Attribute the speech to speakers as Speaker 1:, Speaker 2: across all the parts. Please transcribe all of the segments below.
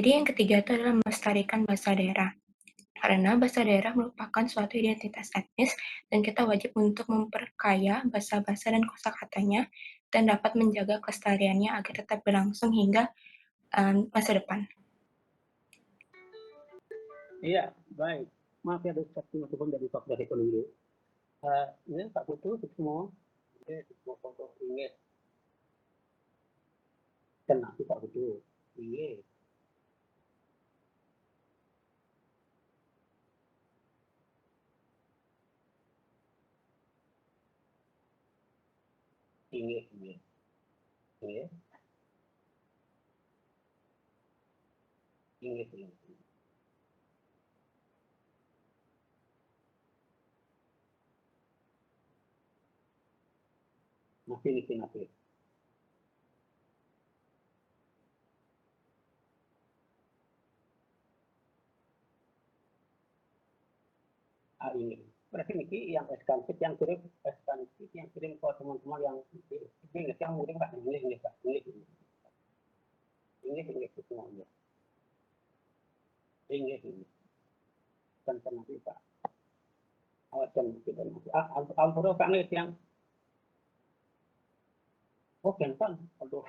Speaker 1: Jadi yang ketiga itu adalah melestarikan bahasa daerah. Karena bahasa daerah merupakan suatu identitas etnis dan kita wajib untuk memperkaya bahasa-bahasa dan kosakatanya dan dapat menjaga kelestariannya agar tetap berlangsung hingga masa depan.
Speaker 2: Iya, baik. Maaf ya, satu masukan dari Fakultas Ekonomi. Ini Pak Putu, semua. Ini semua foto ini. Kena sih Pak Putu. Iya. Iya. Iya. Masih. Ini. Berarti ini yang eskansip yang kirim ke teman-teman yang ini yang kirim Pak ini Pak ini semuanya ini kan nanti Pak awasan kita nanti ampun Pak nih yang kan aduh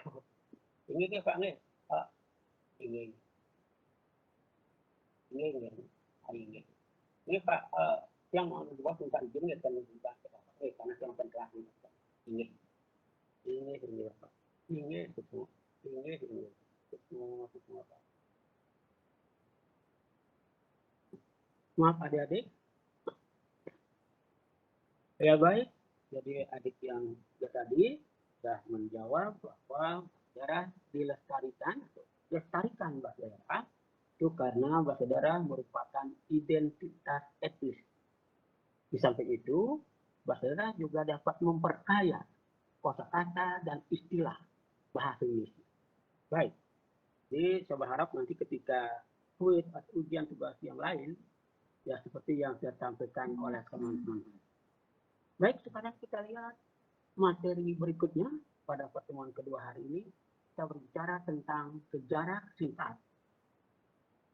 Speaker 2: ini dia Pak nih ini ini Pak yang mau dibuat minta izin ya dan minta karena yang terakhir ini Pak ini semua Pak. Maaf adik-adik. Ya baik, jadi adik yang tadi sudah menjawab bahwa daerah dilestarikan bahasa daerah itu karena bahasa daerah merupakan identitas etnis. Di samping itu, bahasa daerah juga dapat memperkaya kosakata dan istilah bahasa Indonesia. Baik, jadi saya berharap nanti ketika kuis atau ujian tugas yang lain, ya seperti yang saya sampaikan oleh teman-teman. Baik, sekarang kita lihat materi berikutnya. Pada pertemuan kedua hari ini, kita berbicara tentang sejarah singkat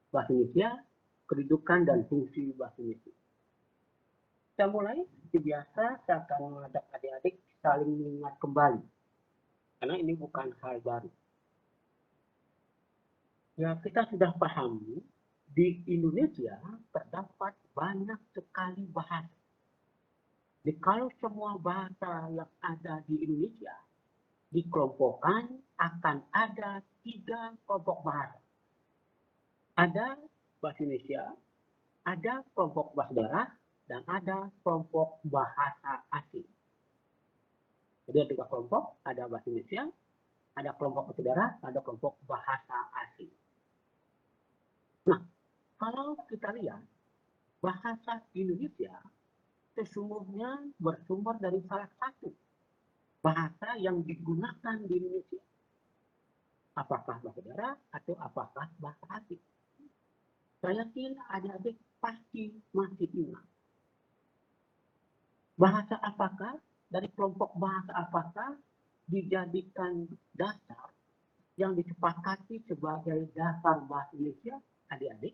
Speaker 2: bahasa Indonesia, kedudukan dan fungsi bahasa Indonesia. Kita mulai, seperti biasa, saya akan mengajak adik-adik saling mengingat kembali. Karena ini bukan hal baru. Ya, kita sudah pahami, di Indonesia terdapat banyak sekali bahasa. Jadi kalau semua bahasa yang ada di Indonesia dikelompokkan akan ada 3 kelompok bahasa. Ada bahasa Indonesia, ada kelompok bahasa daerah, dan ada kelompok bahasa asing. Jadi ada 3 kelompok, ada bahasa Indonesia, ada kelompok bahasa daerah, ada kelompok bahasa asing. Nah, kalau kita lihat, bahasa Indonesia sesungguhnya bersumber dari salah satu bahasa yang digunakan di Indonesia. Apakah bahasa daerah atau apakah bahasa asing? Saya yakin adik-adik pasti masih ingat. Bahasa apakah, dari kelompok bahasa apakah dijadikan dasar yang disepakati sebagai dasar bahasa Indonesia, adik-adik?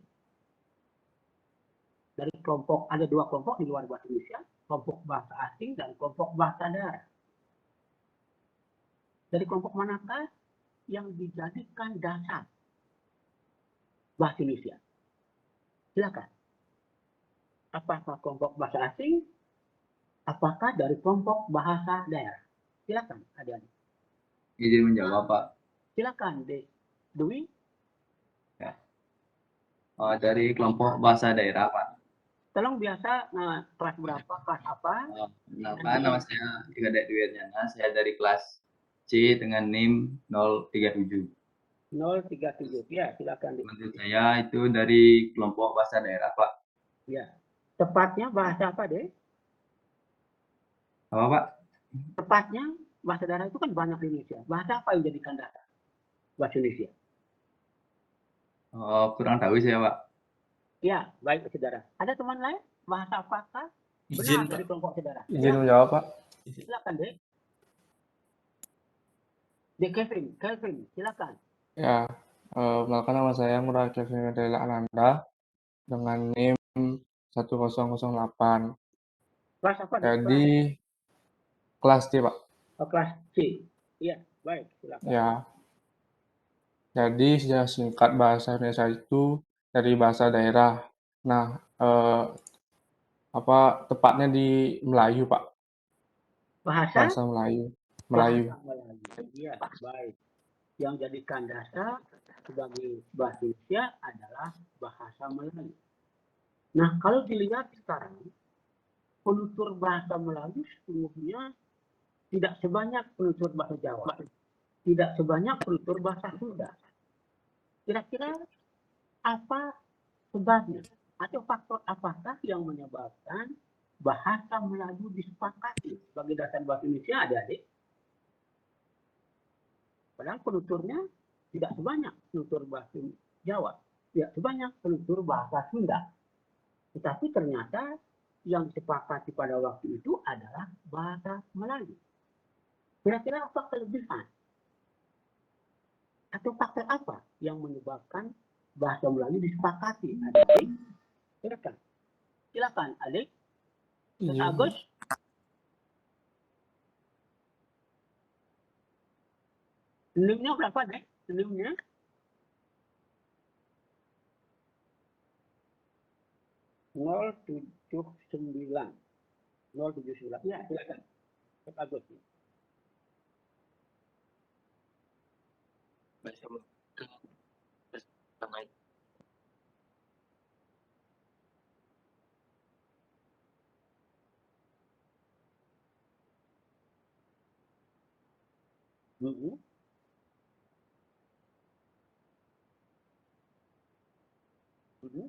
Speaker 2: Dari kelompok, ada 2 kelompok di luar bahasa Indonesia, kelompok bahasa asing dan kelompok bahasa daerah. Dari kelompok manakah yang dijadikan dasar bahasa Indonesia? Silakan. Apakah kelompok bahasa asing? Apakah dari kelompok bahasa daerah? Silakan, adik-adik.
Speaker 3: Izin menjawab, Pak.
Speaker 2: Silakan, Dewi.
Speaker 3: Ya. Dari kelompok bahasa daerah, Pak.
Speaker 2: Tolong biasa, kelas berapa, kelas apa?
Speaker 3: Nama saya Gadek Dwi Arjana. Saya dari kelas C dengan NIM 037.
Speaker 2: 037, ya silakan.
Speaker 3: Menurut saya itu dari kelompok bahasa daerah, Pak.
Speaker 2: Ya, tepatnya bahasa apa, Dek?
Speaker 3: Apa, Pak?
Speaker 2: Tepatnya bahasa daerah itu kan banyak di Indonesia. Bahasa apa yang jadikan dasar bahasa Indonesia?
Speaker 3: Kurang tahu saya, Pak.
Speaker 2: Ya, baik saudara. Ada teman lain? Bahasa apakah benar dari kelompok saudara?
Speaker 4: Izin menjawab, Pak.
Speaker 2: Silakan, Dek. Dek Kevin, silakan.
Speaker 4: Ya, Perkenalkan nama saya Murad Kevin Medela Ananda dengan NIM 1008.
Speaker 2: Kelas apa nih?
Speaker 4: Jadi kelas D, Pak.
Speaker 2: Kelas C. Iya, baik, silakan.
Speaker 4: Ya. Jadi secara singkat bahasa Indonesia itu dari bahasa daerah. Nah, tepatnya di Melayu, Pak.
Speaker 2: Bahasa
Speaker 4: Bahasa Melayu. Melayu.
Speaker 2: Melayu. Iya, baik. Yang jadikan dasar sebagai bahasa Indonesia adalah bahasa Melayu. Nah, kalau dilihat sekarang, penutur bahasa Melayu sesungguhnya tidak sebanyak penutur bahasa Jawa, tidak sebanyak penutur bahasa Sunda. Kira-kira apa sebabnya? Atau faktor apakah yang menyebabkan bahasa Melayu disepakati sebagai dasar bahasa Indonesia, adik-adik? Padahal penuturnya tidak sebanyak penutur bahasa Jawa, tidak sebanyak penutur bahasa Sunda. Tetapi ternyata yang disepakati pada waktu itu adalah bahasa Melayu. Kira-kira apa kelebihan? Atau faktor apa yang menyebabkan bahasa Melayu disepakati? Adik, silakan. Silakan, adik. Agus. NIM-nya berapa, dek? NIM-nya? Nol tujuh sembilan. Ya, silakan. Cek Agus. Mm-hmm. Mm-hmm.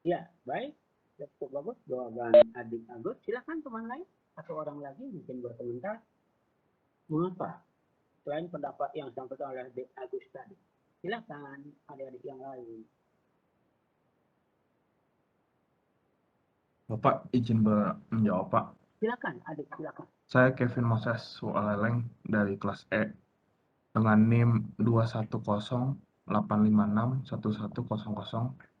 Speaker 2: Ya, baik. Cukup bagus jawaban adik Agus. Silakan teman lain atau orang lagi mungkin berkomentar. Mengapa? Selain pendapat yang disampaikan oleh adik Agus tadi. Silakan adik-adik yang lain.
Speaker 5: Bapak izin menjawab, Pak.
Speaker 2: Silakan, adik, silakan.
Speaker 5: Saya Kevin Moses Sualeleng dari kelas E dengan NIM 21085611100.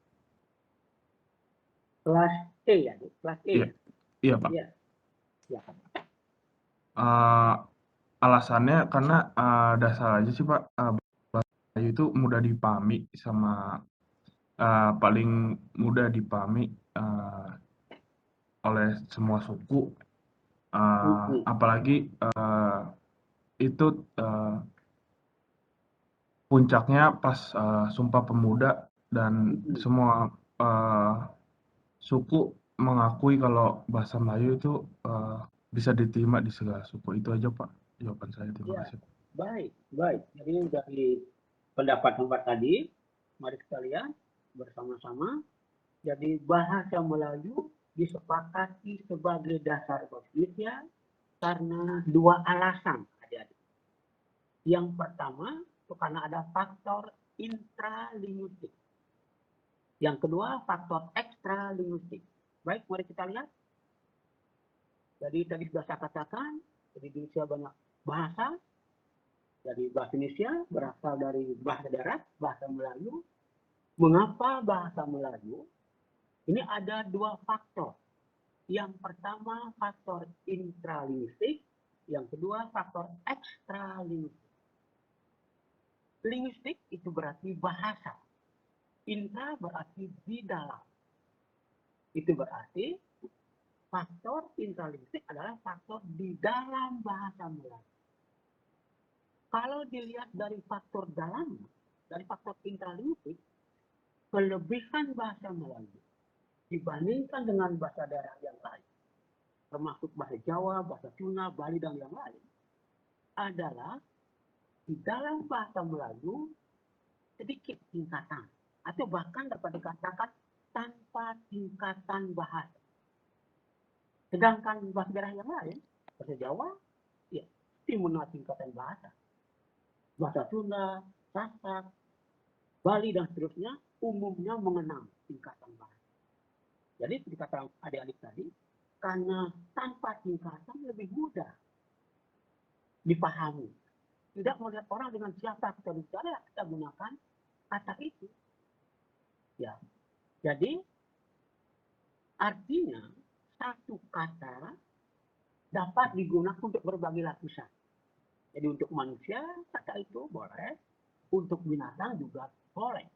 Speaker 2: Kelas E ya, adik. Kelas E.
Speaker 5: Iya, iya Pak.
Speaker 2: Iya. Silakan.
Speaker 5: Alasannya karena dasar aja sih Pak, bahasa itu mudah dipahami sama paling mudah dipahami oleh semua suku, apalagi itu puncaknya pas Sumpah Pemuda dan semua suku mengakui kalau bahasa Melayu itu bisa diterima di segala suku. Itu aja Pak jawaban saya. Terima kasih.
Speaker 2: Baik, baik. Jadi dari pendapat tadi, mari kita lihat bersama-sama. Jadi bahasa Melayu disepakati sebagai dasar bahasa Indonesia karena dua alasan, adik-adik. Yang pertama itu karena ada faktor intralinguistik. Yang kedua faktor ekstralinguistik. Baik, mari kita lihat. Jadi tadi sudah saya katakan, di Indonesia banyak bahasa. Jadi bahasa Indonesia berasal dari bahasa darat, bahasa Melayu. Mengapa bahasa Melayu? Ini ada dua faktor. Yang pertama faktor intralinguistik, yang kedua faktor ekstralinguistik. Linguistik itu berarti bahasa. Intra berarti di dalam. Itu berarti faktor intralinguistik adalah faktor di dalam bahasa Melayu. Kalau dilihat dari faktor dalam, dari faktor intralinguistik, kelebihan bahasa Melayu dibandingkan dengan bahasa daerah yang lain, termasuk bahasa Jawa, bahasa Sunda, Bali, dan yang lain, adalah di dalam bahasa Melayu sedikit tingkatan, atau bahkan dapat dikatakan tanpa tingkatan bahasa. Sedangkan bahasa daerah yang lain, bahasa Jawa, ya, memenuhi tingkatan bahasa. Bahasa Sunda, Sasak, Bali, dan seterusnya umumnya mengenal tingkatan bahasa. Jadi seperti kata adik-adik tadi, karena tanpa tingkatan lebih mudah dipahami. Tidak melihat orang dengan siapa kita bicara, kita gunakan kata itu. Ya, jadi artinya satu kata dapat digunakan untuk berbagai lapisan. Jadi untuk manusia kata itu boleh, untuk binatang juga boleh.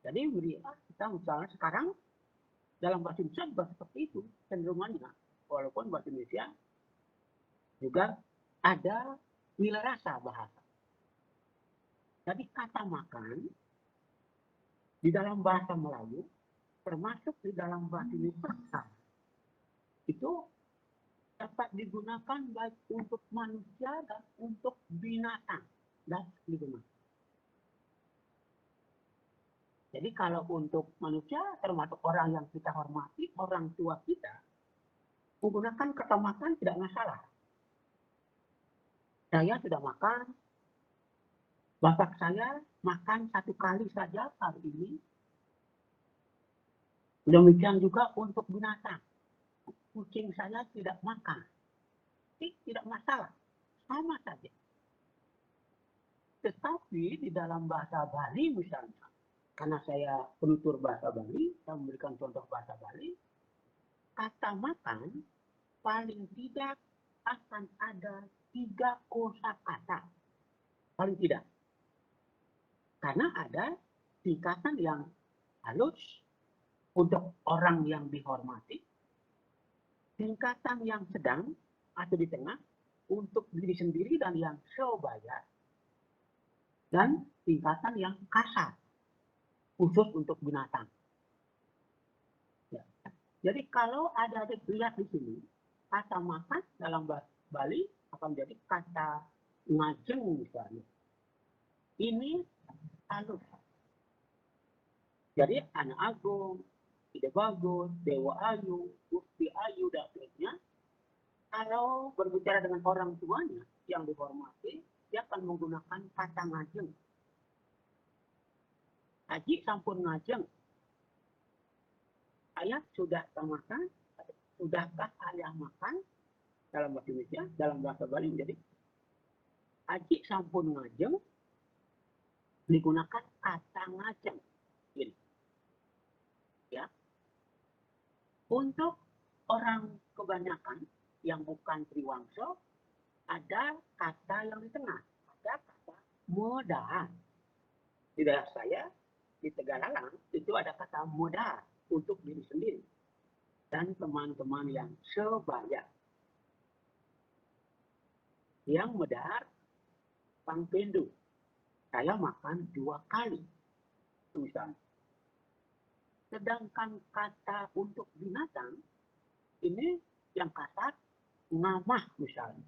Speaker 2: Jadi kita misalnya sekarang dalam bahasa Indonesia juga seperti itu cenderungannya. Walaupun bahasa Indonesia juga ada nilai rasa bahasa. Jadi kata makan di dalam bahasa Melayu termasuk di dalam bahasa Indonesia itu dapat digunakan baik untuk manusia dan untuk binatang dan digunakan. Jadi kalau untuk manusia termasuk orang yang kita hormati, orang tua kita, menggunakan kata makan tidak masalah. Saya sudah makan, bapak saya makan 1 kali saja hari ini. Demikian juga untuk binatang. Kucing saya tidak makan. Tidak masalah. Sama saja. Tetapi di dalam bahasa Bali misalnya, karena saya penutur bahasa Bali, saya memberikan contoh bahasa Bali, kata makan paling tidak akan ada 3 kosakata. Paling tidak. Karena ada tingkatan yang halus untuk orang yang dihormati, tingkatan yang sedang atau di tengah untuk diri sendiri dan yang sebaya, dan tingkatan yang kasar khusus untuk binatang. Ya. Jadi kalau ada lihat di sini, kata makan dalam bahasa Bali akan menjadi kata ngajeng misalnya. Ini halus. Jadi anak agung, ide bagus, dewa ayu, gusti ayu, dan seterusnya. Kalau berbicara dengan orang tuanya yang dihormati, dia akan menggunakan kata ngajeng. Haji sampun ngajeng. Ayah sudah makan, sudahkah ayah makan? Dalam bahasa Indonesia, dalam bahasa Bali menjadi haji sampun ngajeng, digunakan kata ngajeng. Ini. Ya. Untuk orang kebanyakan yang bukan Triwangso, ada kata yang di tengah, ada kata modal. Di daerah saya, di Tegalalang, itu ada kata modal untuk diri sendiri dan teman-teman yang sebaya. Yang medar, pangpendu. Saya makan 2 kali, misalnya. Sedangkan kata untuk binatang, ini yang kasar, ngamah misalnya.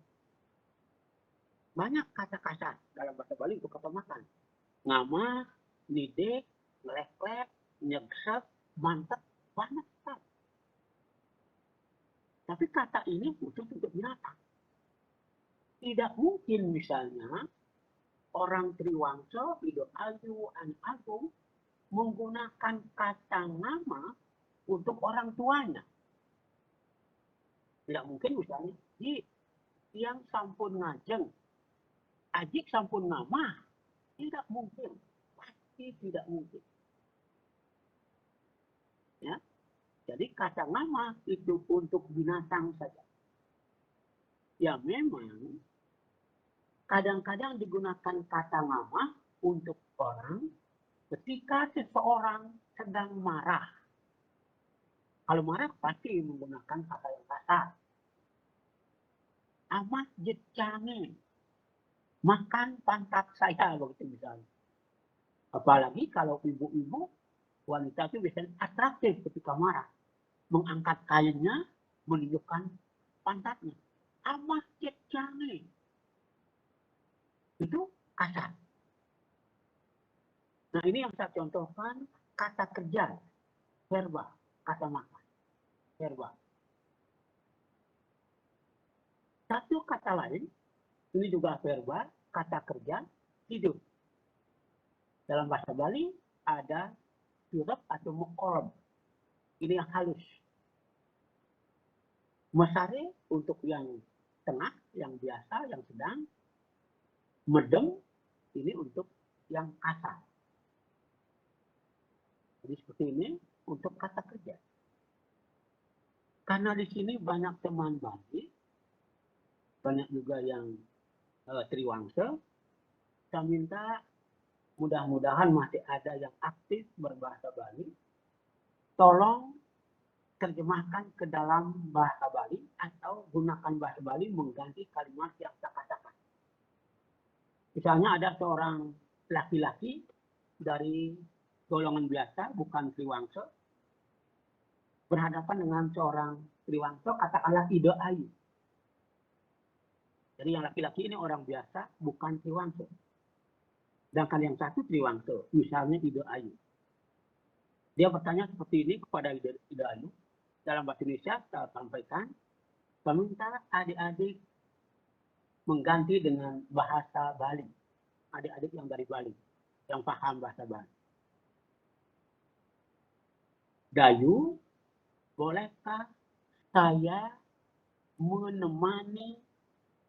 Speaker 2: Banyak kata kasar dalam bahasa Bali untuk kata makan. Ngamah, lidik, ngelek-lek, nyegsek, mantep, banyak sekali. Tapi kata ini khusus untuk binatang. Tidak mungkin misalnya orang Triwangso, Ido Ayu, Anak Agung menggunakan kata nama untuk orang tuanya. Tidak mungkin misalnya, yang sampun ngajeng, ajik sampun nama. Tidak mungkin. Pasti tidak mungkin. Ya. Jadi kata nama itu untuk binatang saja. Ya memang kadang-kadang digunakan kata nama untuk orang ketika seseorang sedang marah. Kalau marah pasti menggunakan kata yang kasar. Amat jecange, makan pantat saya, begitu misalnya. Apalagi kalau ibu-ibu, wanita itu biasanya atraktif ketika marah. Mengangkat kainnya, menunjukkan pantatnya. Amat jecange. Itu kasar. Nah, ini yang saya contohkan kata kerja, verba, kata makan, verba. Satu kata lain, ini juga verba, kata kerja, tidur. Dalam bahasa Bali ada sirap atau mukolom. Ini yang halus. Mesare untuk yang tengah, yang biasa, yang sedang. Medem ini untuk yang kasar. Jadi seperti ini untuk kata kerja. Karena di sini banyak teman Bali, banyak juga yang Triwangsa, saya minta mudah-mudahan masih ada yang aktif berbahasa Bali, tolong terjemahkan ke dalam bahasa Bali atau gunakan bahasa Bali mengganti kalimat yang saya katakan. Misalnya ada seorang laki-laki dari golongan biasa, bukan Triwangsa, berhadapan dengan seorang Triwangsa, katakanlah Ida Ayu. Jadi yang laki-laki ini orang biasa, bukan Triwangsa. Sedangkan yang satu Triwangsa, misalnya Ida Ayu. Dia bertanya seperti ini kepada Ida Ayu. Dalam bahasa Indonesia, saya sampaikan, saya minta adik-adik mengganti dengan bahasa Bali. Adik-adik yang dari Bali, yang paham bahasa Bali. Dayu, bolehkah saya menemani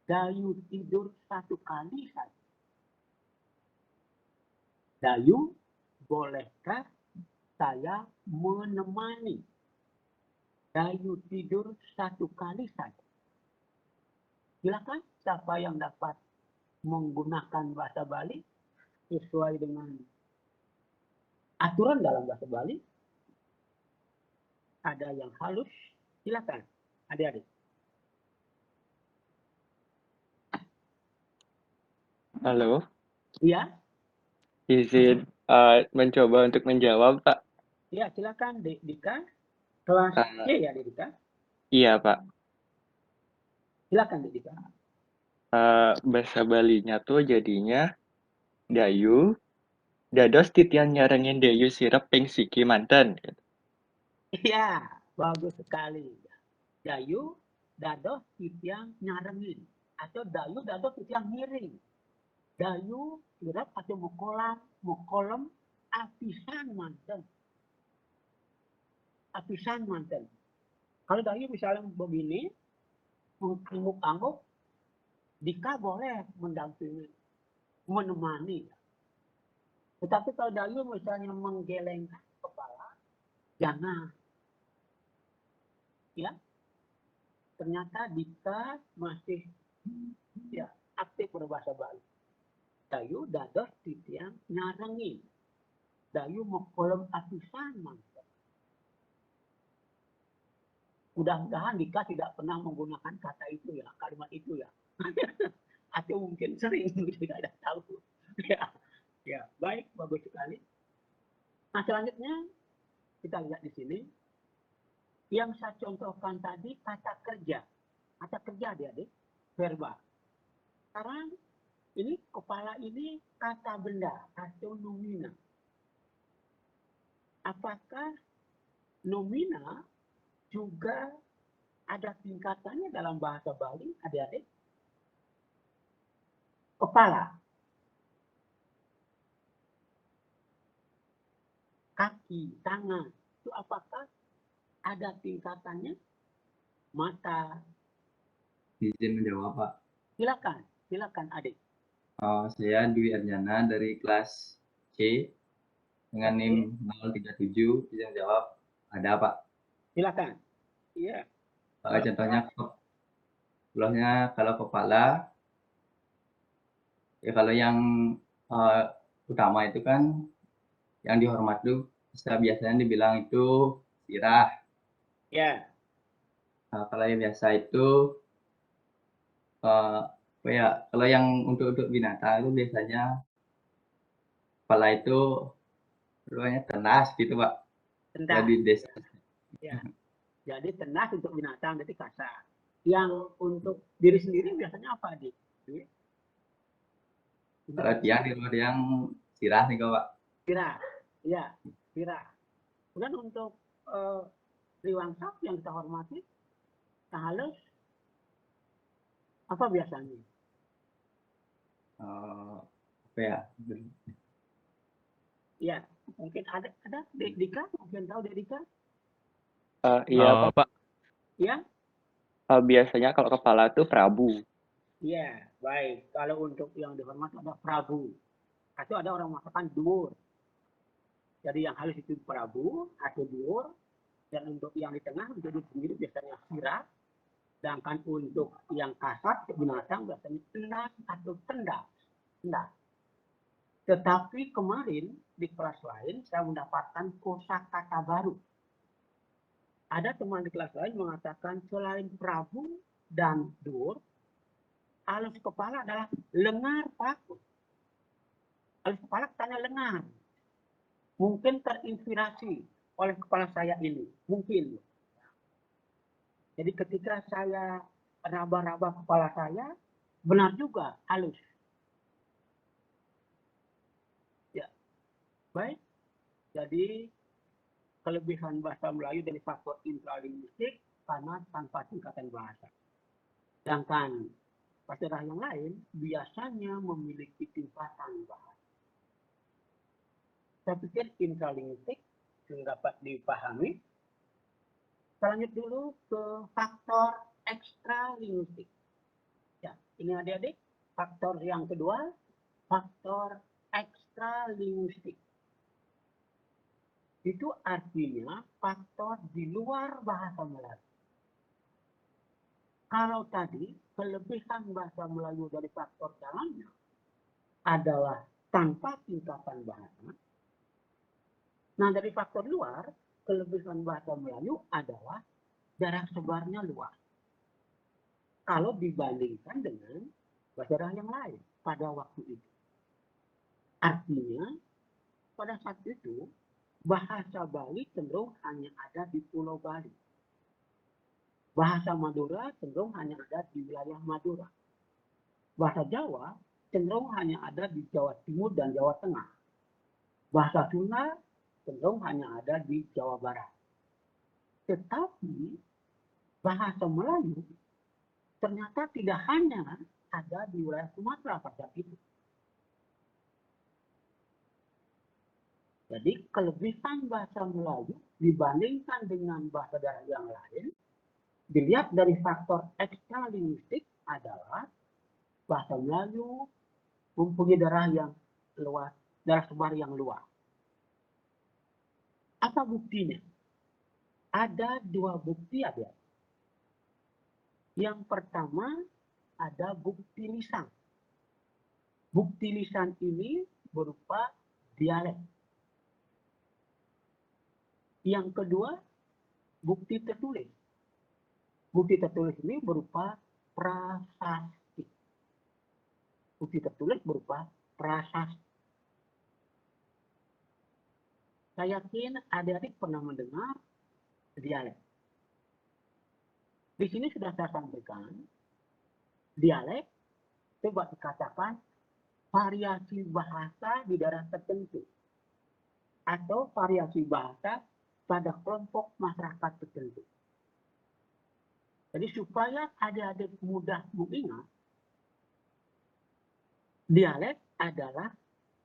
Speaker 2: Dayu tidur satu kali saja? Dayu, bolehkah saya menemani Dayu tidur satu kali saja? Silakan siapa yang dapat menggunakan bahasa Bali sesuai dengan aturan dalam bahasa Bali. Ada yang halus, silakan adik-adik.
Speaker 6: Halo,
Speaker 2: Iya,
Speaker 6: izin mencoba untuk menjawab, Pak.
Speaker 2: iya silakan Dika. Kelas
Speaker 6: Eh,
Speaker 2: C ya Dika.
Speaker 6: iya, Pak.
Speaker 2: Silakan Dika.
Speaker 6: Bahasa Balinya tuh jadinya Dayu, dados titian nyarengin Dayu sirep ping siki manten.
Speaker 2: Iya, bagus sekali. Dayu, dados titiang nyarengin. Atau dayu, dados titiang miring. Dayu, sirap atau mukolom, apisan manten. Apisan manten. Kalau dayu misalnya begini, mengangguk-angguk, Dika boleh mendampingi, menemani. Tetapi kalau dayu misalnya menggelengkan kepala, jangan. Ya, ternyata Dika masih ya aktif berbahasa Bali. Dayu dados titiang nyarengi. Dayu mukolom apisan manten. Mudah-mudahan Dika tidak pernah menggunakan kata itu ya, kalimat itu ya. Atau mungkin sering, tidak ada tahu. Ya, baik, bagus sekali. Nah, selanjutnya kita lihat di sini. Yang saya contohkan tadi kata kerja. Kata kerja adik-adik, verba. Sekarang ini kepala ini kata benda atau nomina. Apakah nomina juga ada tingkatannya dalam bahasa Bali, adik-adik? Kepala, kaki, tangan, itu apakah ada tingkatannya? Mata,
Speaker 3: Izin menjawab, Pak.
Speaker 2: silakan adik.
Speaker 3: Saya Dwi Arjana dari kelas C dengan
Speaker 2: Oke.
Speaker 3: NIM 037. Izin jawab, ada, Pak.
Speaker 2: Silakan. Iya.
Speaker 3: Contohnya, kalau kepala, ya kalau yang utama itu kan, yang dihormat itu biasanya dibilang itu sirah.
Speaker 2: Ya.
Speaker 3: Kalau yang biasa itu, kalau yang untuk binatang itu biasanya kepala itu keluarnya tenas gitu, Pak. Kalau
Speaker 2: Tenang.
Speaker 3: di desa.
Speaker 2: Ya. Jadi tenas untuk binatang, jadi kasar. Yang untuk diri sendiri biasanya apa, Dik?
Speaker 3: Kalau tiang di rumah yang sirah nih, Pak.
Speaker 2: Vira, ya, Vira. Kemudian untuk Triwangsap yang kita hormati, Kang Halus, apa biasanya?
Speaker 3: Apa ya?
Speaker 2: Ya, mungkin ada Dika, mungkin tahu Dika?
Speaker 6: Iya Pak.
Speaker 5: Pak.
Speaker 2: Ya,
Speaker 6: Biasanya kalau kepala tuh Prabu.
Speaker 2: ya, baik. Kalau untuk yang dihormati ada Prabu, atau ada orang mengatakan Duur. Jadi yang halus itu Prabu atau Duur, dan untuk yang di tengah menjadi sendiri biasanya Vira. Sedangkan untuk yang kasar binatang biasanya Endas atau Tendas. Tetapi kemarin di kelas lain saya mendapatkan kosakata baru. Ada teman di kelas lain mengatakan selain Prabu dan Dur, alus kepala adalah lengar Pak. Alus kepala tanya lengar. Mungkin terinspirasi oleh kepala saya ini. Mungkin. Jadi ketika saya raba-raba kepala saya, benar juga halus. Ya, baik. Jadi kelebihan bahasa Melayu dari faktor intralinguistik karena tanpa tingkatan bahasa. Sedangkan bahasa daerah yang lain biasanya memiliki tingkatan bahasa. Saya pikir intralinguistik dapat dipahami. Kita lanjut dulu ke faktor ekstralinguistik. Ya, ini adik-adik, faktor yang kedua, faktor ekstralinguistik. Itu artinya faktor di luar bahasa Melayu. Kalau tadi kelebihan bahasa Melayu dari faktor dalamnya adalah tanpa tingkatan bahasa. Nah, dari faktor luar, kelebihan bahasa Melayu adalah daerah sebarnya luas. Kalau dibandingkan dengan bahasa daerah yang lain pada waktu itu. Artinya, pada saat itu, bahasa Bali cenderung hanya ada di Pulau Bali. Bahasa Madura cenderung hanya ada di wilayah Madura. Bahasa Jawa cenderung hanya ada di Jawa Timur dan Jawa Tengah. Bahasa Sunda cenderung hanya ada di Jawa Barat. Tetapi bahasa Melayu ternyata tidak hanya ada di wilayah Sumatera pada saat itu. Jadi kelebihan bahasa Melayu dibandingkan dengan bahasa daerah yang lain, dilihat dari faktor ekstralinguistik adalah bahasa Melayu mempunyai daerah yang luas, daerah sebar yang luas. Apa buktinya? Ada dua bukti ada. Yang pertama ada bukti lisan. Bukti lisan ini berupa dialek. Yang kedua, bukti tertulis. Bukti tertulis ini berupa prasasti. Bukti tertulis berupa prasasti. Saya yakin adik-adik pernah mendengar dialek. Di sini sudah saya sampaikan, dialek coba dikatakan variasi bahasa di daerah tertentu atau variasi bahasa pada kelompok masyarakat tertentu. Jadi supaya adik-adik mudah mengingat, dialek adalah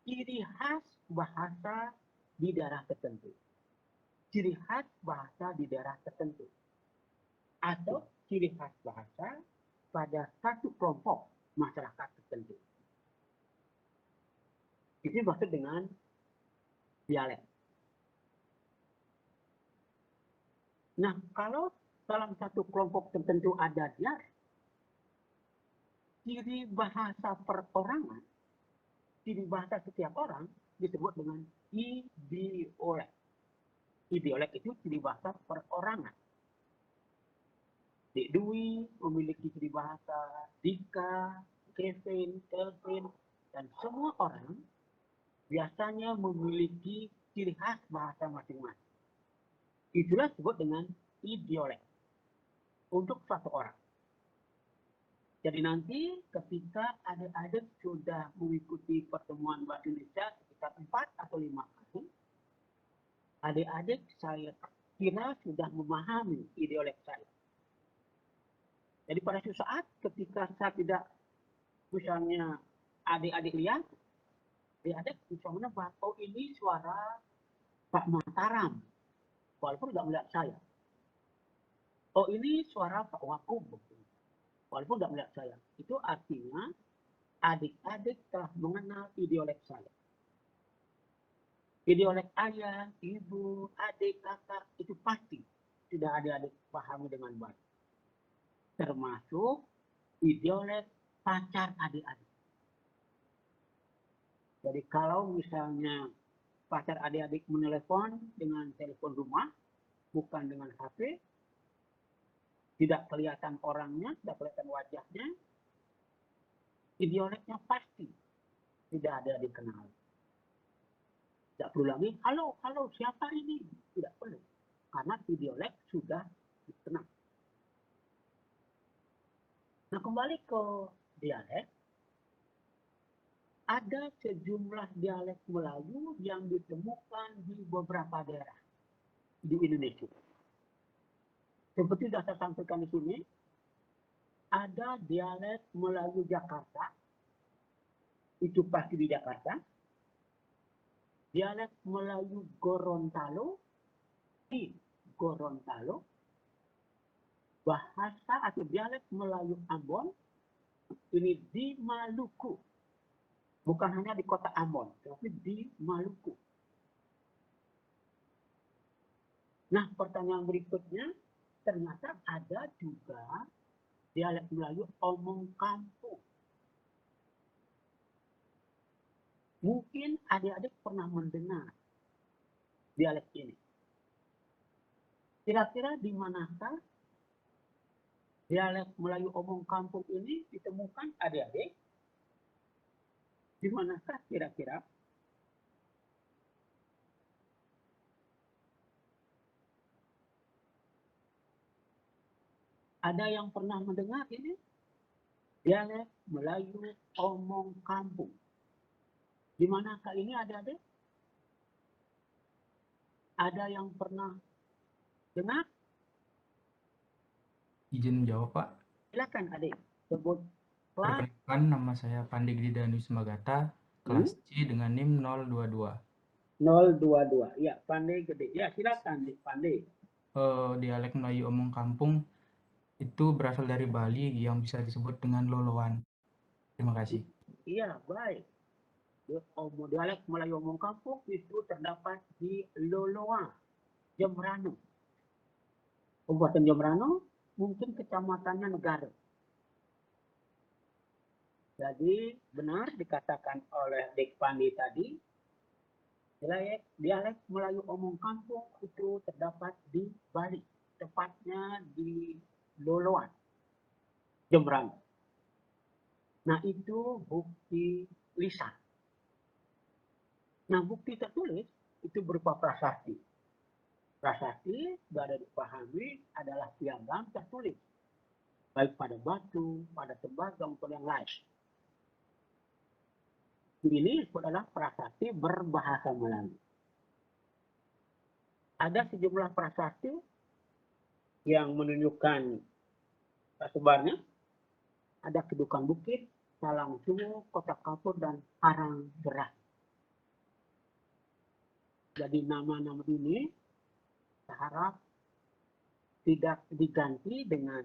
Speaker 2: ciri khas bahasa di daerah tertentu. Ciri khas bahasa di daerah tertentu. Atau ciri khas bahasa pada satu kelompok masyarakat tertentu. Itu maksud dengan dialek. Nah, kalau dalam satu kelompok tertentu ada dialek, ciri bahasa perorangan, ciri bahasa setiap orang disebut dengan idiolek. Idiolek itu ciri bahasa perorangan. Dik Dwi memiliki ciri bahasa, Dika, Kevin, Kelvin, dan semua orang biasanya memiliki ciri khas bahasa masing-masing. Itulah disebut dengan idiolek untuk satu orang. Jadi nanti ketika adik-adik sudah mengikuti pertemuan bahasa Indonesia sekitar 4 atau 5 kali, adik-adik saya kira sudah memahami ideolog saya. Jadi pada suatu saat ketika saya tidak, misalnya adik-adik lihat, adik-adik bisa menebak, oh ini suara Pak Mataram, walaupun tidak melihat saya. Oh ini suara Pak Wakub, walaupun tidak melihat saya. Itu artinya adik-adik telah mengenal ideolog saya. Ideolog ayah, ibu, adik, kakak, itu pasti sudah adik-adik pahami dengan baik. Termasuk ideolog pacar adik-adik. Jadi kalau misalnya pacar adik-adik menelepon dengan telepon rumah, bukan dengan HP, tidak kelihatan orangnya, tidak kelihatan wajahnya, ideolognya pasti tidak ada dikenal. Tidak perlu lagi, halo, siapa ini? Tidak perlu. Karena ideolog sudah dikenal. Nah, kembali ke dialek. Ada sejumlah dialek Melayu yang ditemukan di beberapa daerah di Indonesia. Seperti sudah saya sampaikan di sini, ada dialek Melayu Jakarta, itu pasti di Jakarta. Dialek Melayu Gorontalo, di Gorontalo. Bahasa atau dialek Melayu Ambon, ini di Maluku. Bukan hanya di kota Ambon, tapi di Maluku. Nah, pertanyaan berikutnya, ternyata ada juga dialek Melayu omong kampung. Mungkin adik-adik pernah mendengar dialek ini. Kira-kira di manakah dialek Melayu omong kampung ini ditemukan adik-adik? Di manakah kira-kira? Ada yang pernah mendengar ini? Dialek Melayu omong kampung. Di manakah ini adik-adik? Ada yang pernah dengar?
Speaker 7: Izin menjawab, Pak.
Speaker 2: Silakan adik, sebut kelas.
Speaker 7: Perkenalkan, nama saya Pandi Gridanus Magata, kelas C dengan NIM 022.
Speaker 2: 022. Ya, Pandai Gede. Ya, silakan Dik Pandai.
Speaker 7: Dialek Melayu omong kampung itu berasal dari Bali yang bisa disebut dengan loloan. Terima kasih.
Speaker 2: Iya, baik. Dialek Melayu omong kampung itu terdapat di Loloa, Jembrano. Kabupaten Jembrano, mungkin kecamatannya Negara. Jadi benar dikatakan oleh Dik Pandi tadi, dialek Melayu omong kampung itu terdapat di Bali, tepatnya di Loloan, Jembrano. Nah, itu bukti lisan. Nah, bukti tertulis itu berupa prasasti. Prasasti sudah dipahami adalah piagam tertulis, baik pada batu, pada tembaga, maupun yang lain. Ini adalah prasasti berbahasa Melayu. Ada sejumlah prasasti yang menunjukkan sebarnya. Ada Kedukan Bukit, Salang Suwo, Kota Kapur, dan Karang Berat. Jadi nama-nama ini saya harap tidak diganti dengan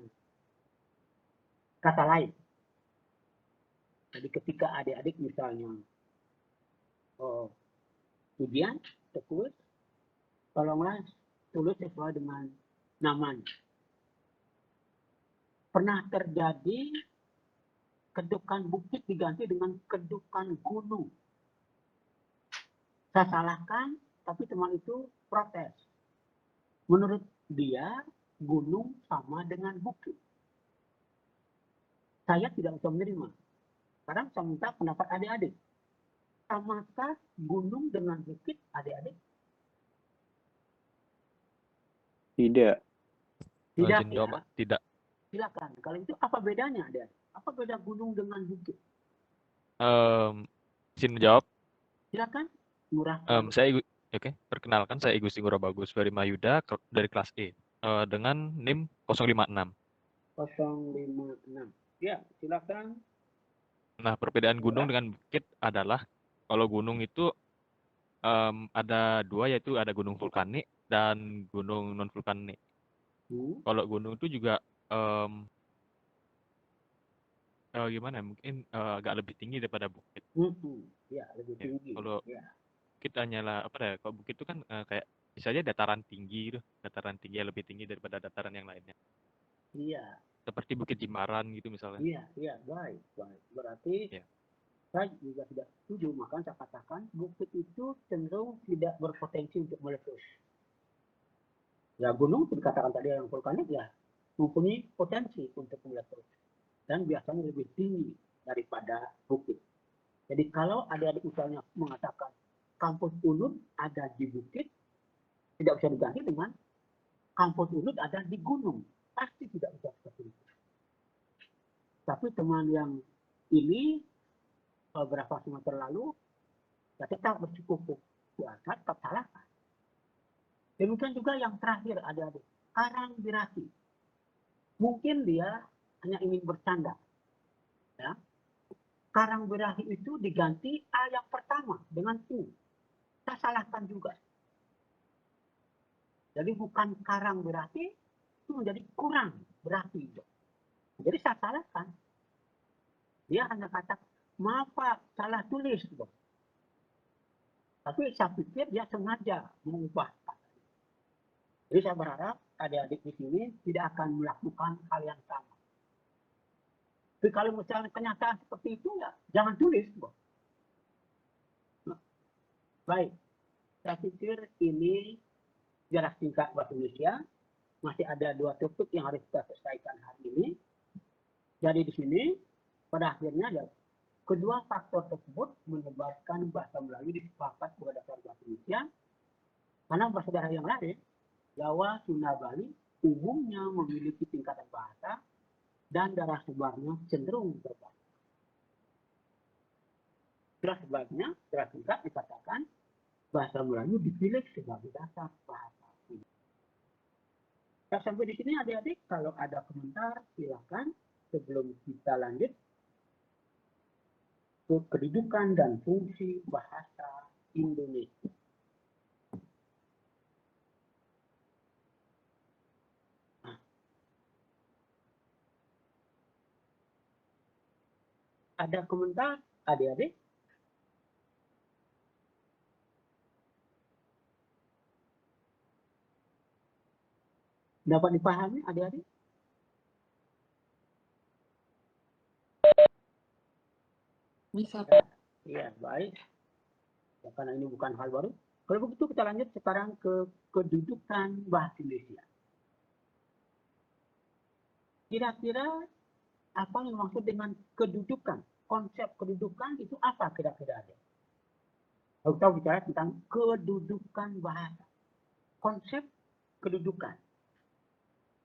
Speaker 2: kata lain. Jadi ketika adik-adik misalnya ujian, tertulis, tolonglah tulis sesuai dengan namanya. Pernah terjadi Kedukan Bukit diganti dengan Kedukan Gunung. Saya salahkan, tapi teman itu protes. Menurut dia, gunung sama dengan bukit. Saya tidak bisa menerima. Sekarang saya minta pendapat adik-adik. Samakah gunung dengan bukit, adik-adik?
Speaker 6: Tidak.
Speaker 2: Tidak,
Speaker 8: Izin jawab,
Speaker 2: ya?
Speaker 8: Pak. Tidak.
Speaker 2: Silakan. Kalau itu apa bedanya, adik-adik? Apa beda gunung dengan bukit?
Speaker 8: Izin menjawab.
Speaker 2: Silakan. Murah
Speaker 8: Oke, perkenalkan saya Igusti Ngurah Bagus dari Mayuda dari kelas E dengan NIM 056.
Speaker 2: 056. Ya, silakan.
Speaker 8: Nah, perbedaan gunung dengan bukit adalah kalau gunung itu ada dua, yaitu ada gunung vulkanik dan gunung non vulkanik. Kalau gunung itu juga gimana ya, mungkin agak lebih tinggi daripada bukit.
Speaker 2: Ya, lebih
Speaker 8: Ya,
Speaker 2: tinggi.
Speaker 8: kalau
Speaker 2: Ya.
Speaker 8: bukit hanyalah kalau bukit itu kan kayak misalnya dataran tinggi gitu, dataran tinggi yang lebih tinggi daripada dataran yang lainnya.
Speaker 2: Iya.
Speaker 8: Seperti Bukit Jimbaran gitu misalnya.
Speaker 2: Iya, baik. Berarti saya juga tidak setuju, maka saya katakan bukit itu cenderung tidak berpotensi untuk meletus. Ya, gunung dikatakan tadi yang vulkanik ya mempunyai potensi untuk meletus dan biasanya lebih tinggi daripada bukit. Jadi kalau adik-adik misalnya mengatakan kampus Unut ada di bukit, tidak bisa diganti dengan kampus Unut ada di gunung. Pasti tidak bisa seperti itu. Tapi teman yang ini beberapa semester lalu ya tetap bercukup kuasa, tetap salah. Demikian juga yang terakhir adik-adik, Karangbirasi. Mungkin dia hanya ingin bercanda. Ya. Karangbirasi itu diganti A yang pertama dengan U. Saya salahkan juga. Jadi bukan Karangbirasi, itu menjadi kurang berarti. Jadi saya salahkan. Dia hanya kata, maaf Pak, salah tulis. Tapi saya pikir dia sengaja mengubah. Jadi saya berharap adik-adik di sini tidak akan melakukan hal yang sama. Tapi kalau misalnya kenyataan seperti itu, ya jangan tulis. Baik, saya pikir ini jarak singkat bahasa Indonesia. Masih ada 2 topik yang harus kita selesaikan hari ini. Jadi di sini, pada akhirnya ya, kedua faktor tersebut menyebabkan bahasa Melayu disepakati pada dasar bahasa Indonesia. Karena bahasa daerah yang lain, Jawa, Sunda, Bali, umumnya memiliki tingkatan bahasa dan darah sebarnya cenderung berbeda. Itulah sebabnya, secara singkat dikatakan, bahasa Melayu dipilih sebagai dasar bahasa. Nah, sampai di sini adik-adik, kalau ada komentar silakan sebelum kita lanjut ke kedudukan dan fungsi bahasa Indonesia. Nah. Ada komentar adik-adik? Dapat dipahami adik-adik?
Speaker 1: Bisa, Pak.
Speaker 2: Iya, baik. Ya, karena ini bukan hal baru. Kalau begitu kita lanjut sekarang ke kedudukan bahasa Indonesia. Kira-kira apa yang dimaksud dengan kedudukan? Konsep kedudukan itu apa kira-kira ada? Kalau kita bicara tentang kedudukan bahasa. Konsep kedudukan.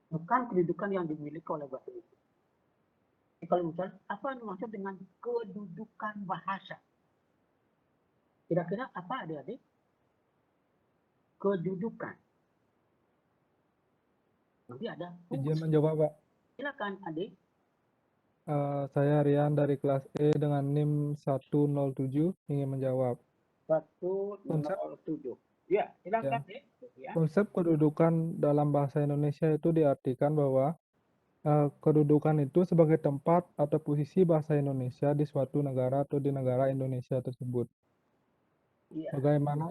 Speaker 2: Bukan kedudukan yang dimiliki oleh bahasa Indonesia. Kalau misalnya, apa yang dimaksud dengan kedudukan bahasa? Kira-kira apa adik-adik? Kedudukan. Nanti ada fungsi.
Speaker 9: Izin menjawab, Pak.
Speaker 2: Silakan adik.
Speaker 9: Saya Rian dari kelas E dengan NIM 107 ingin menjawab.
Speaker 2: 107. Ya, silakan deh. Ya.
Speaker 9: Konsep kedudukan dalam bahasa Indonesia itu diartikan bahwa kedudukan itu sebagai tempat atau posisi bahasa Indonesia di suatu negara atau di negara Indonesia tersebut.
Speaker 2: Ya.
Speaker 9: Bagaimana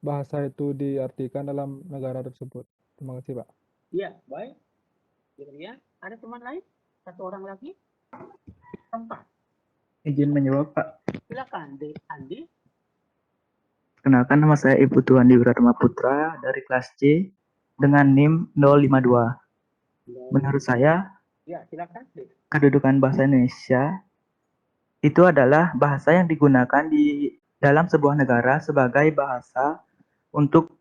Speaker 9: bahasa itu diartikan dalam negara tersebut? Terima kasih, Pak.
Speaker 2: Iya, baik. Ya, ada teman lain? Satu orang lagi? Tempat.
Speaker 10: Izin menjawab, Pak.
Speaker 2: Silakan, Andi.
Speaker 10: Kenalkan, nama saya Ibu Tuandi Wiratma Putra dari kelas C dengan NIM 052. Menurut saya,
Speaker 2: ya, silakan.
Speaker 10: Kedudukan bahasa Indonesia itu adalah bahasa yang digunakan di dalam sebuah negara sebagai bahasa untuk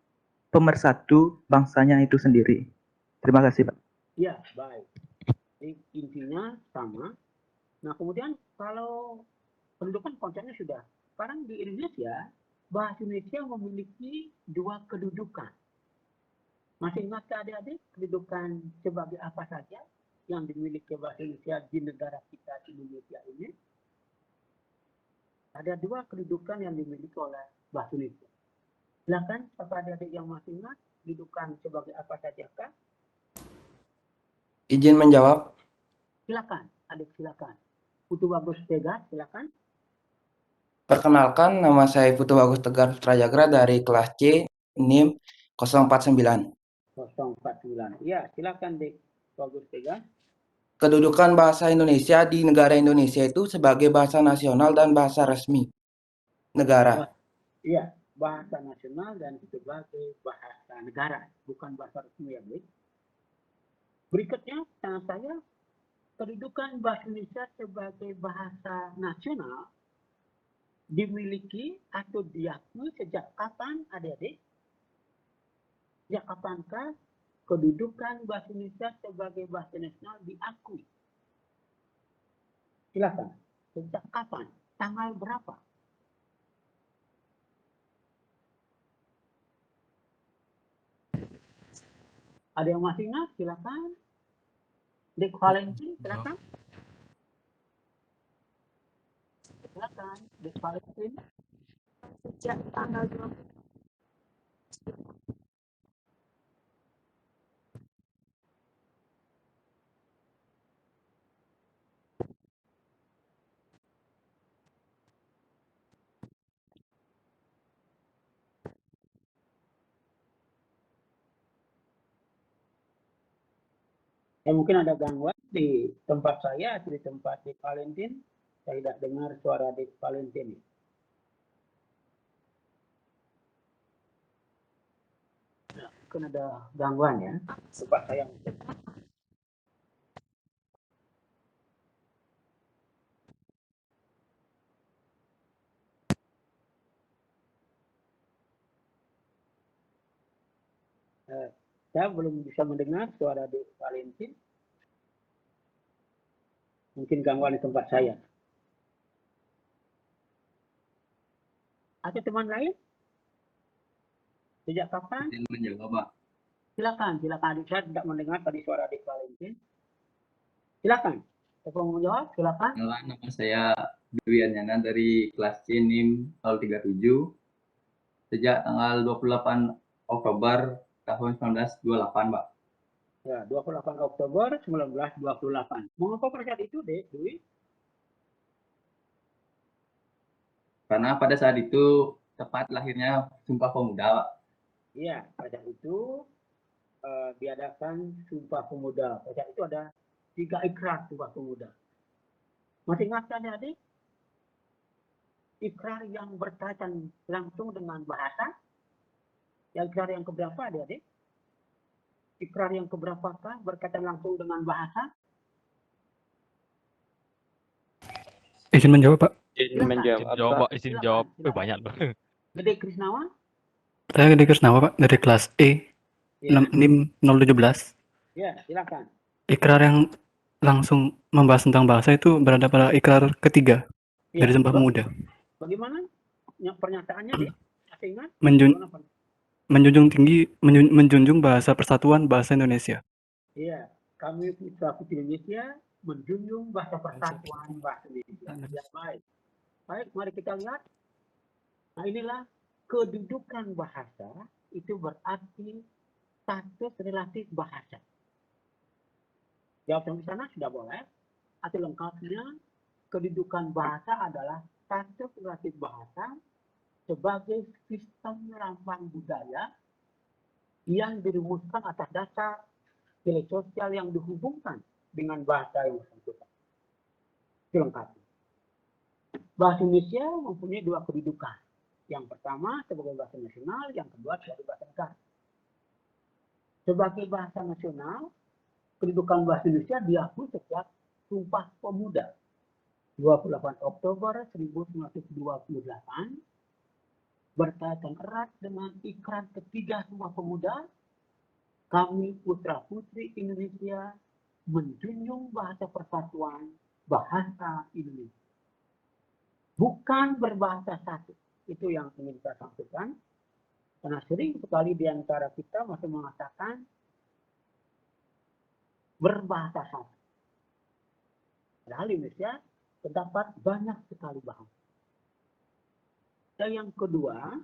Speaker 10: pemersatu bangsanya itu sendiri. Terima kasih, Pak.
Speaker 2: Ya, baik. Jadi, intinya sama. Nah, kemudian kalau pendudukan konsepnya sudah. Sekarang di Indonesia, bahasa Indonesia memiliki dua kedudukan. Masih ingat adik-adik kedudukan sebagai apa saja yang dimiliki bahasa Indonesia di negara kita Indonesia ini? Ada dua kedudukan yang dimiliki oleh bahasa Indonesia. Silakan kepada adik-adik yang masih ingat kedudukan sebagai apa saja kah?
Speaker 11: Izin menjawab.
Speaker 2: Silakan, adik silakan. Putu Bagus Tegar, silakan.
Speaker 11: Perkenalkan, nama saya Putu Bagus Tegar Putrajagra dari kelas C, NIM 049.
Speaker 2: 049. Ya, silakan Dik Bagus Tegar.
Speaker 11: Kedudukan bahasa Indonesia di negara Indonesia itu sebagai bahasa nasional dan bahasa resmi negara.
Speaker 2: Iya, bahasa nasional dan sebagai bahasa negara, bukan bahasa resmi ya, Dik. Berikutnya, saya kedudukan bahasa Indonesia sebagai bahasa nasional dimiliki atau diakui sejak kapan, adik-adik? Sejak kapankah kedudukan bahasa Indonesia sebagai bahasa nasional diakui? Silakan. Sejak kapan? Tanggal berapa? Ada yang masih ingat? Silakan. Dik Valentin, silakan. Silakan, Dik Valentin. Sejak tanggal 20. Mungkin ada gangguan di tempat saya, di tempat Dik Valentin. Saya tidak dengar suara Dik Valentin. Nah, mungkin ada gangguan ya. Tempat saya mungkin. Saya belum bisa mendengar suara Dik Valentin. Mungkin gangguan di tempat saya. Ada teman lain? Sejak kapan?
Speaker 3: Izin menjawab, Pak.
Speaker 2: Silakan. Adik saya tidak mendengar tadi suara Dik Valentin. Silakan. Saya mau menjawab, silakan.
Speaker 3: Nama saya Dwi Anyana dari kelas C NIM 037. Sejak tanggal 28 Oktober tahun 1928, Pak.
Speaker 2: Ya, 28 Oktober 1928. Mengapa pada saat itu, Dwi?
Speaker 3: Karena pada saat itu tepat lahirnya Sumpah Pemuda, Pak.
Speaker 2: Iya, pada itu diadakan Sumpah Pemuda. Pada saat itu ada 3 ikrar Sumpah Pemuda. Masih ingat kan adik? Ikrar yang berkaitan langsung dengan bahasa. Yang ikrar yang keberapa adik? Ikrar yang keberapakah berkaitan langsung dengan bahasa?
Speaker 6: Izin menjawab, Pak.
Speaker 8: Izin menjawab, Pak. Izin jawab. Banyak, Pak.
Speaker 2: Gede Krisnawan?
Speaker 6: Saya Gede Krisnawa, Pak, dari kelas E,
Speaker 2: Ya.
Speaker 6: NIM 017.
Speaker 2: Ya, silakan.
Speaker 6: Ikrar yang langsung membahas tentang bahasa itu berada pada ikrar ketiga dari Sumpah Pemuda.
Speaker 2: Bagaimana pernyataannya, Dek? Masih ingat?
Speaker 6: Menjunjung tinggi, menjunjung bahasa persatuan bahasa Indonesia.
Speaker 2: Iya, kami Putra Putri Indonesia menjunjung bahasa persatuan bahasa Indonesia. Ya, baik. Baik, mari kita lihat. Nah, inilah kedudukan bahasa itu berarti status relatif bahasa. Jawab di sana sudah boleh. Atau lengkapnya, kedudukan bahasa adalah status relatif bahasa sebagai sistem lambang budaya yang dirumuskan atas dasar nilai sosial yang dihubungkan dengan bahasa yang bersangkutan. Itu lengkapnya. Bahasa Indonesia mempunyai 2 kedudukan. Yang pertama sebagai bahasa nasional, yang kedua sebagai bahasa negara. Sebagai bahasa nasional, kedudukan bahasa Indonesia diakui sejak Sumpah Pemuda 28 Oktober 1928 berkaitan erat dengan ikrar ketiga Sumpah Pemuda. Kami Putra Putri Indonesia menjunjung bahasa persatuan bahasa Indonesia. Bukan berbahasa satu, Itu yang ingin saya sampaikan. Karena sering sekali di antara kita masih mengatakan berbahasa sama. Padahal di Indonesia terdapat banyak sekali bahasa. Dan yang kedua,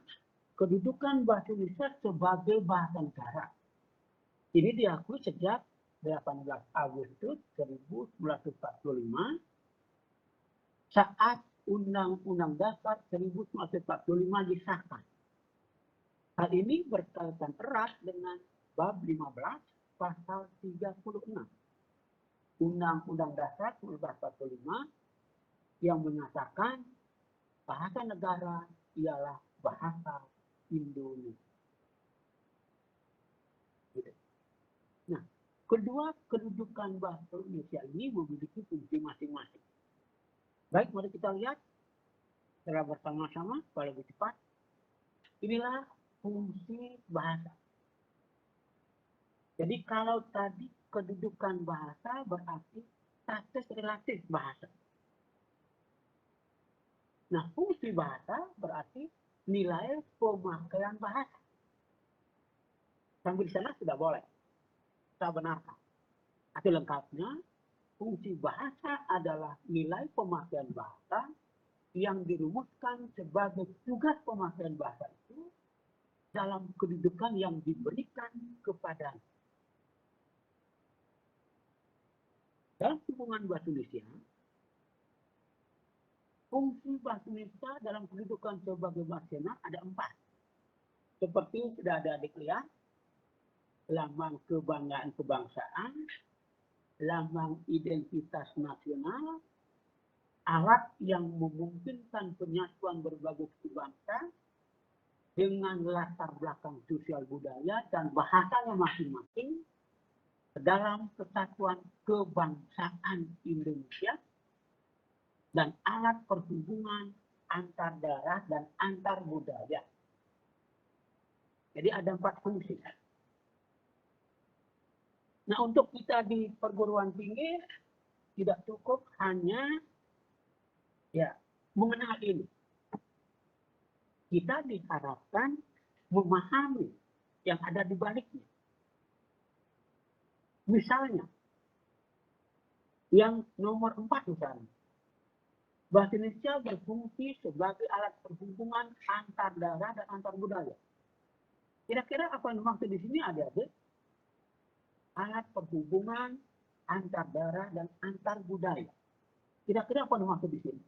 Speaker 2: kedudukan bahasa Indonesia sebagai bahasa negara. Ini diakui sejak 18 Agustus 1945 saat Undang-Undang Dasar 1945 disahkan. Hal ini berkaitan erat dengan bab 15 pasal 36 Undang-Undang Dasar 1945 yang menyatakan bahasa negara ialah bahasa Indonesia. Nah, kedua kedudukan bahasa Indonesia ini memiliki fungsi masing-masing. Baik, mari kita lihat secara bersama-sama, kalau lebih cepat. Inilah fungsi bahasa. Jadi kalau tadi kedudukan bahasa berarti status relatif bahasa. Nah, fungsi bahasa berarti nilai pemakaian bahasa. Sambil di sana sudah boleh. Saya benarkan. Atau lengkapnya, fungsi bahasa adalah nilai pemakaian bahasa yang dirumuskan sebagai tugas pemakaian bahasa itu dalam kedudukan yang diberikan kepada. Dalam hubungan bahasa Indonesia, fungsi bahasa Indonesia dalam kedudukan sebagai bahasa nasional ada 4. Seperti sudah ada adik lihat, lambang kebanggaan kebangsaan, lambang identitas nasional, alat yang memungkinkan penyatuan berbagai suku bangsa dengan latar belakang sosial budaya dan bahasanya masing-masing dalam kesatuan kebangsaan Indonesia, dan alat perhubungan antar daerah dan antar budaya. Jadi ada 4 fungsi. Nah, untuk kita di perguruan tinggi tidak cukup hanya mengenal ini. Kita diharapkan memahami yang ada di baliknya. Misalnya, yang nomor 4 misalnya, bahasa Indonesia berfungsi sebagai alat perhubungan antar daerah dan antar budaya. Kira-kira apa yang dimaksud di sini adik-adik? Alat perhubungan antar daerah dan antar budaya. Kira-kira apa yang dimaksud di sini?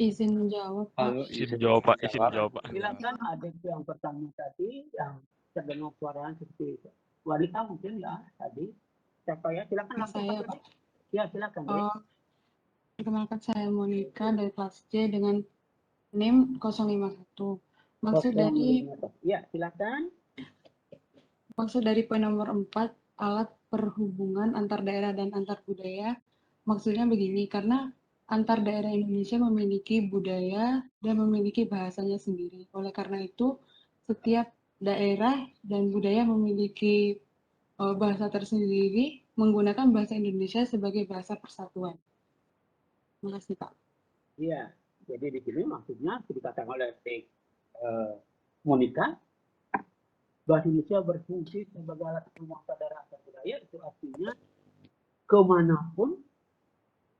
Speaker 12: Izin menjawab, Pak.
Speaker 8: Izin jawab, Pak. Izin jawab, Pak.
Speaker 2: Silakan adik yang pertama tadi yang terdengar suaranya seperti itu. Wanita mungkin ya tadi. Siapa ya? Silakan langsung
Speaker 12: Saya,
Speaker 2: Pak.
Speaker 12: Pak.
Speaker 2: Ya, silakan.
Speaker 12: Perkenalkan saya Monica dari kelas C dengan NIM 051. Maksud dari
Speaker 2: Ya, silakan.
Speaker 12: Maksud dari poin nomor 4, alat perhubungan antar daerah dan antar budaya, maksudnya begini, karena antar daerah Indonesia memiliki budaya dan memiliki bahasanya sendiri. Oleh karena itu, setiap daerah dan budaya memiliki bahasa tersendiri, menggunakan bahasa Indonesia sebagai bahasa persatuan. Terima kasih, Pak.
Speaker 2: Iya, jadi di sini maksudnya dikatakan oleh Monica, bahasa Indonesia berfungsi sebagai alat pemakaian daerah antar budaya, itu artinya kemanapun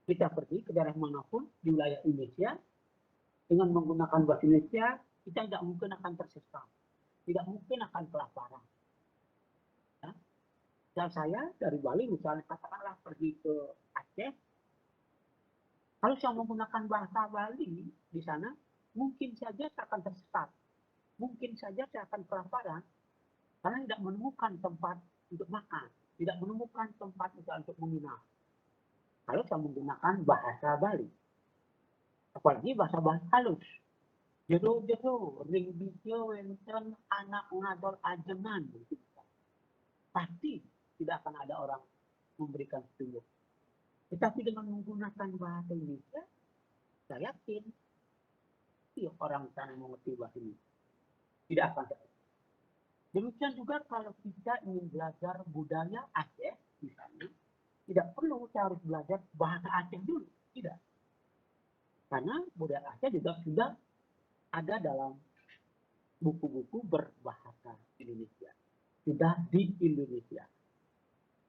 Speaker 2: kita pergi, ke daerah manapun di wilayah Indonesia, dengan menggunakan bahasa Indonesia, kita tidak mungkin akan tersesat, tidak mungkin akan kelaparan. Ya. Dan saya dari Bali, misalnya katakanlah pergi ke Aceh, kalau saya menggunakan bahasa Bali di sana, mungkin saja saya akan tersesat, mungkin saja saya akan kelaparan, karena tidak menemukan tempat untuk makan, tidak menemukan tempat untuk menginap. Kalau saya menggunakan bahasa Bali, apalagi bahasa halus, jero-jero, ring bijo, wenten, anak ngadol ajengan, pasti tidak akan ada orang memberikan petunjuk. Tetapi dengan menggunakan bahasa Indonesia, saya yakin orang sana mengerti bahasa Indonesia. Tidak akan terjadi. Demikian juga kalau kita ingin belajar budaya Aceh, misalnya, tidak perlu saya harus belajar bahasa Aceh dulu. Tidak. Karena budaya Aceh juga sudah ada dalam buku-buku berbahasa Indonesia. Sudah di Indonesia.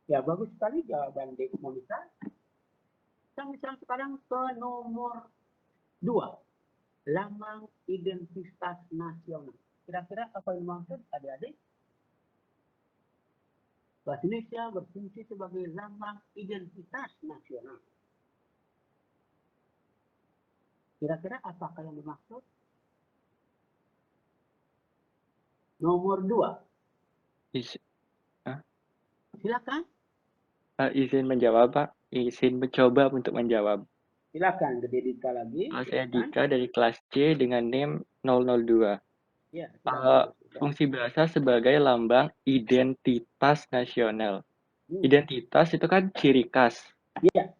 Speaker 2: Ya, bagus sekali jawaban Dek Monica. Kita misalnya sekarang ke nomor 2. Lambang identitas nasional. Kira-kira apa yang dimaksud adik-adik? Bahasa Indonesia berfungsi sebagai lambang identitas nasional. Kira-kira apakah yang dimaksud? Nomor 2. Silakan.
Speaker 13: Izin menjawab, Pak. Izin mencoba untuk menjawab.
Speaker 2: Silakan, Gede Dika lagi.
Speaker 13: Saya Dika dari kelas C dengan NIM 002.
Speaker 2: Ya,
Speaker 13: Fungsi bahasa sebagai lambang identitas nasional. Identitas itu kan ciri khas.
Speaker 2: Iya.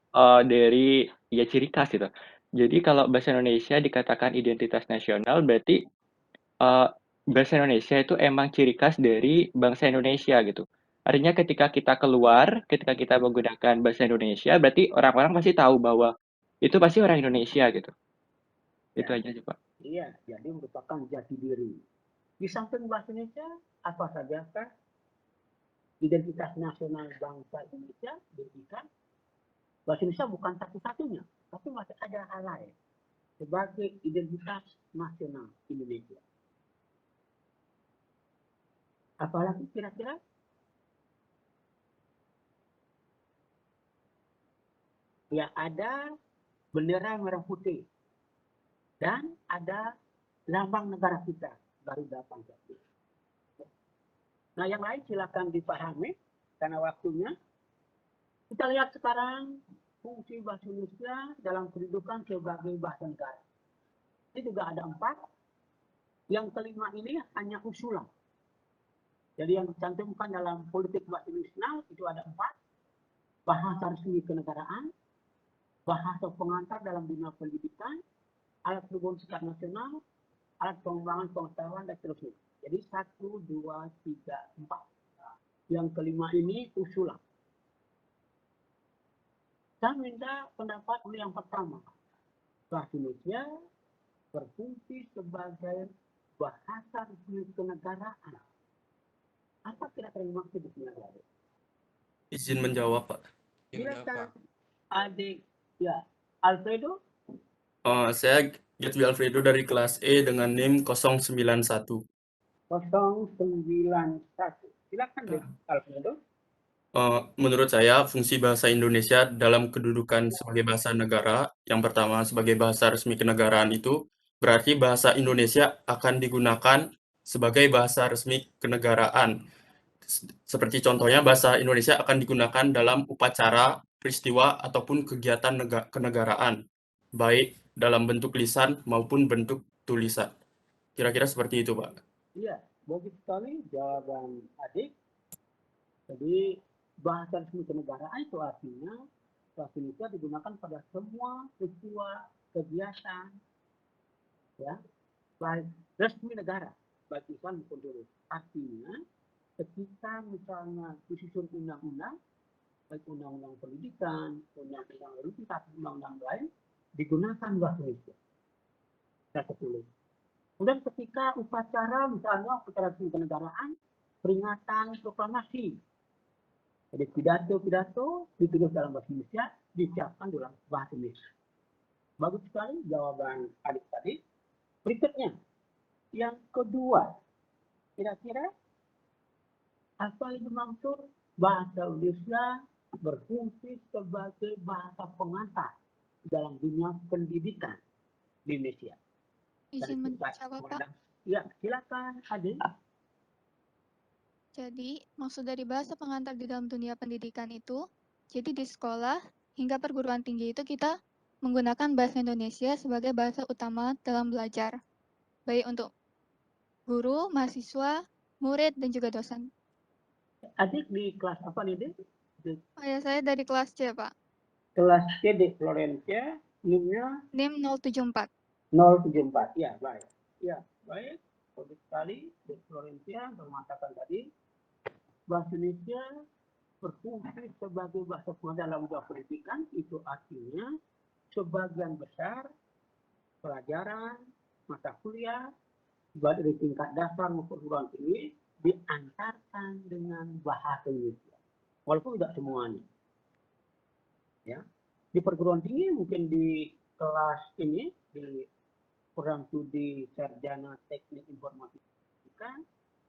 Speaker 13: Dari ciri khas itu. Jadi kalau bahasa Indonesia dikatakan identitas nasional berarti bahasa Indonesia itu emang ciri khas dari bangsa Indonesia gitu. Artinya ketika kita keluar, ketika kita menggunakan bahasa Indonesia, berarti orang-orang pasti tahu bahwa itu pasti orang Indonesia gitu. Itu aja sih, Pak.
Speaker 2: Iya, jadi merupakan jati diri. Di samping bahasa Indonesia, apa saja kah identitas nasional bangsa Indonesia diberikan? Bahasa Indonesia bukan satu-satunya, tapi masih ada hal lain sebagai identitas nasional Indonesia. Apalagi kira-kira? Ya, ada bendera merah putih dan ada lambang negara kita, Garuda Pancasila. Nah, yang lain silakan dipahami karena waktunya. Kita lihat sekarang fungsi bahasa Indonesia dalam kedudukan sebagai bahasa negara. Ini juga ada 4. Yang kelima ini hanya usulan. Jadi yang dicantumkan dalam politik bahasa Indonesia itu ada 4. Bahasa resmi kenegaraan, bahasa pengantar dalam dunia pendidikan, alat perubahan sikap nasional, alat pengembangan pengetahuan, dan seterusnya. Jadi 1, 2, 3, 4. Yang kelima ini usulan. Saya minta pendapat oleh yang pertama. Bahasa Indonesia berfungsi sebagai bahasa resmi kenegaraan. Apa kira-kira yang maksud di sini?
Speaker 14: Izin menjawab, Pak.
Speaker 2: Silakan adik ya Alfredo.
Speaker 14: Saya Getwi Alfredo dari kelas E dengan NIM 091.
Speaker 2: 091. Silakan deh Alfredo.
Speaker 14: Menurut saya, fungsi bahasa Indonesia dalam kedudukan sebagai bahasa negara, yang pertama sebagai bahasa resmi kenegaraan itu, berarti bahasa Indonesia akan digunakan sebagai bahasa resmi kenegaraan. Seperti contohnya, bahasa Indonesia akan digunakan dalam upacara, peristiwa, ataupun kegiatan kenegaraan, baik dalam bentuk lisan maupun bentuk tulisan. Kira-kira seperti itu, Pak.
Speaker 2: Iya, bagus sekali jawaban adik. Jadi, bahasa resmi kenegaraan itu artinya bahasa Indonesia digunakan pada semua peristiwa kegiatan ya baik resmi negara baik lisan maupun tulis. Artinya ketika misalnya disusun undang-undang baik undang-undang pendidikan, undang-undang universitas, undang-undang lain digunakan bahasa Indonesia. Saya tulis. Kemudian ketika upacara misalnya upacara resmi kenegaraan, peringatan proklamasi. Jadi pidato ditulis dalam bahasa Indonesia, disiapkan dalam bahasa Indonesia. Bagus sekali jawaban adik tadi. Berikutnya, yang kedua, kira-kira apa yang dimaksud bahasa Indonesia berfungsi sebagai bahasa pengantar dalam dunia pendidikan di Indonesia?
Speaker 15: Izin menjawab, Pak.
Speaker 2: Ya, silakan adik.
Speaker 15: Jadi, maksud dari bahasa pengantar di dalam dunia pendidikan itu, jadi di sekolah hingga perguruan tinggi itu kita menggunakan bahasa Indonesia sebagai bahasa utama dalam belajar, baik untuk guru, mahasiswa, murid, dan juga dosen.
Speaker 2: Adik di kelas apa nih, Dik?
Speaker 15: Ya, saya dari kelas C, Pak.
Speaker 2: Kelas C di Florencia, NIM-nya?
Speaker 15: NIM 074.
Speaker 2: 074, ya baik. Ya, baik. Bagus sekali, di Florencia mengatakan tadi, bahasa Indonesia berfungsi sebagai bahasa pengantar dalam dunia pendidikan, itu artinya sebagian besar pelajaran, mata kuliah, baik dari tingkat dasar maupun perguruan tinggi, diantarkan dengan bahasa Indonesia. Walaupun tidak semuanya. Ya. Di perguruan tinggi mungkin di kelas ini, di program studi sarjana teknik informatika,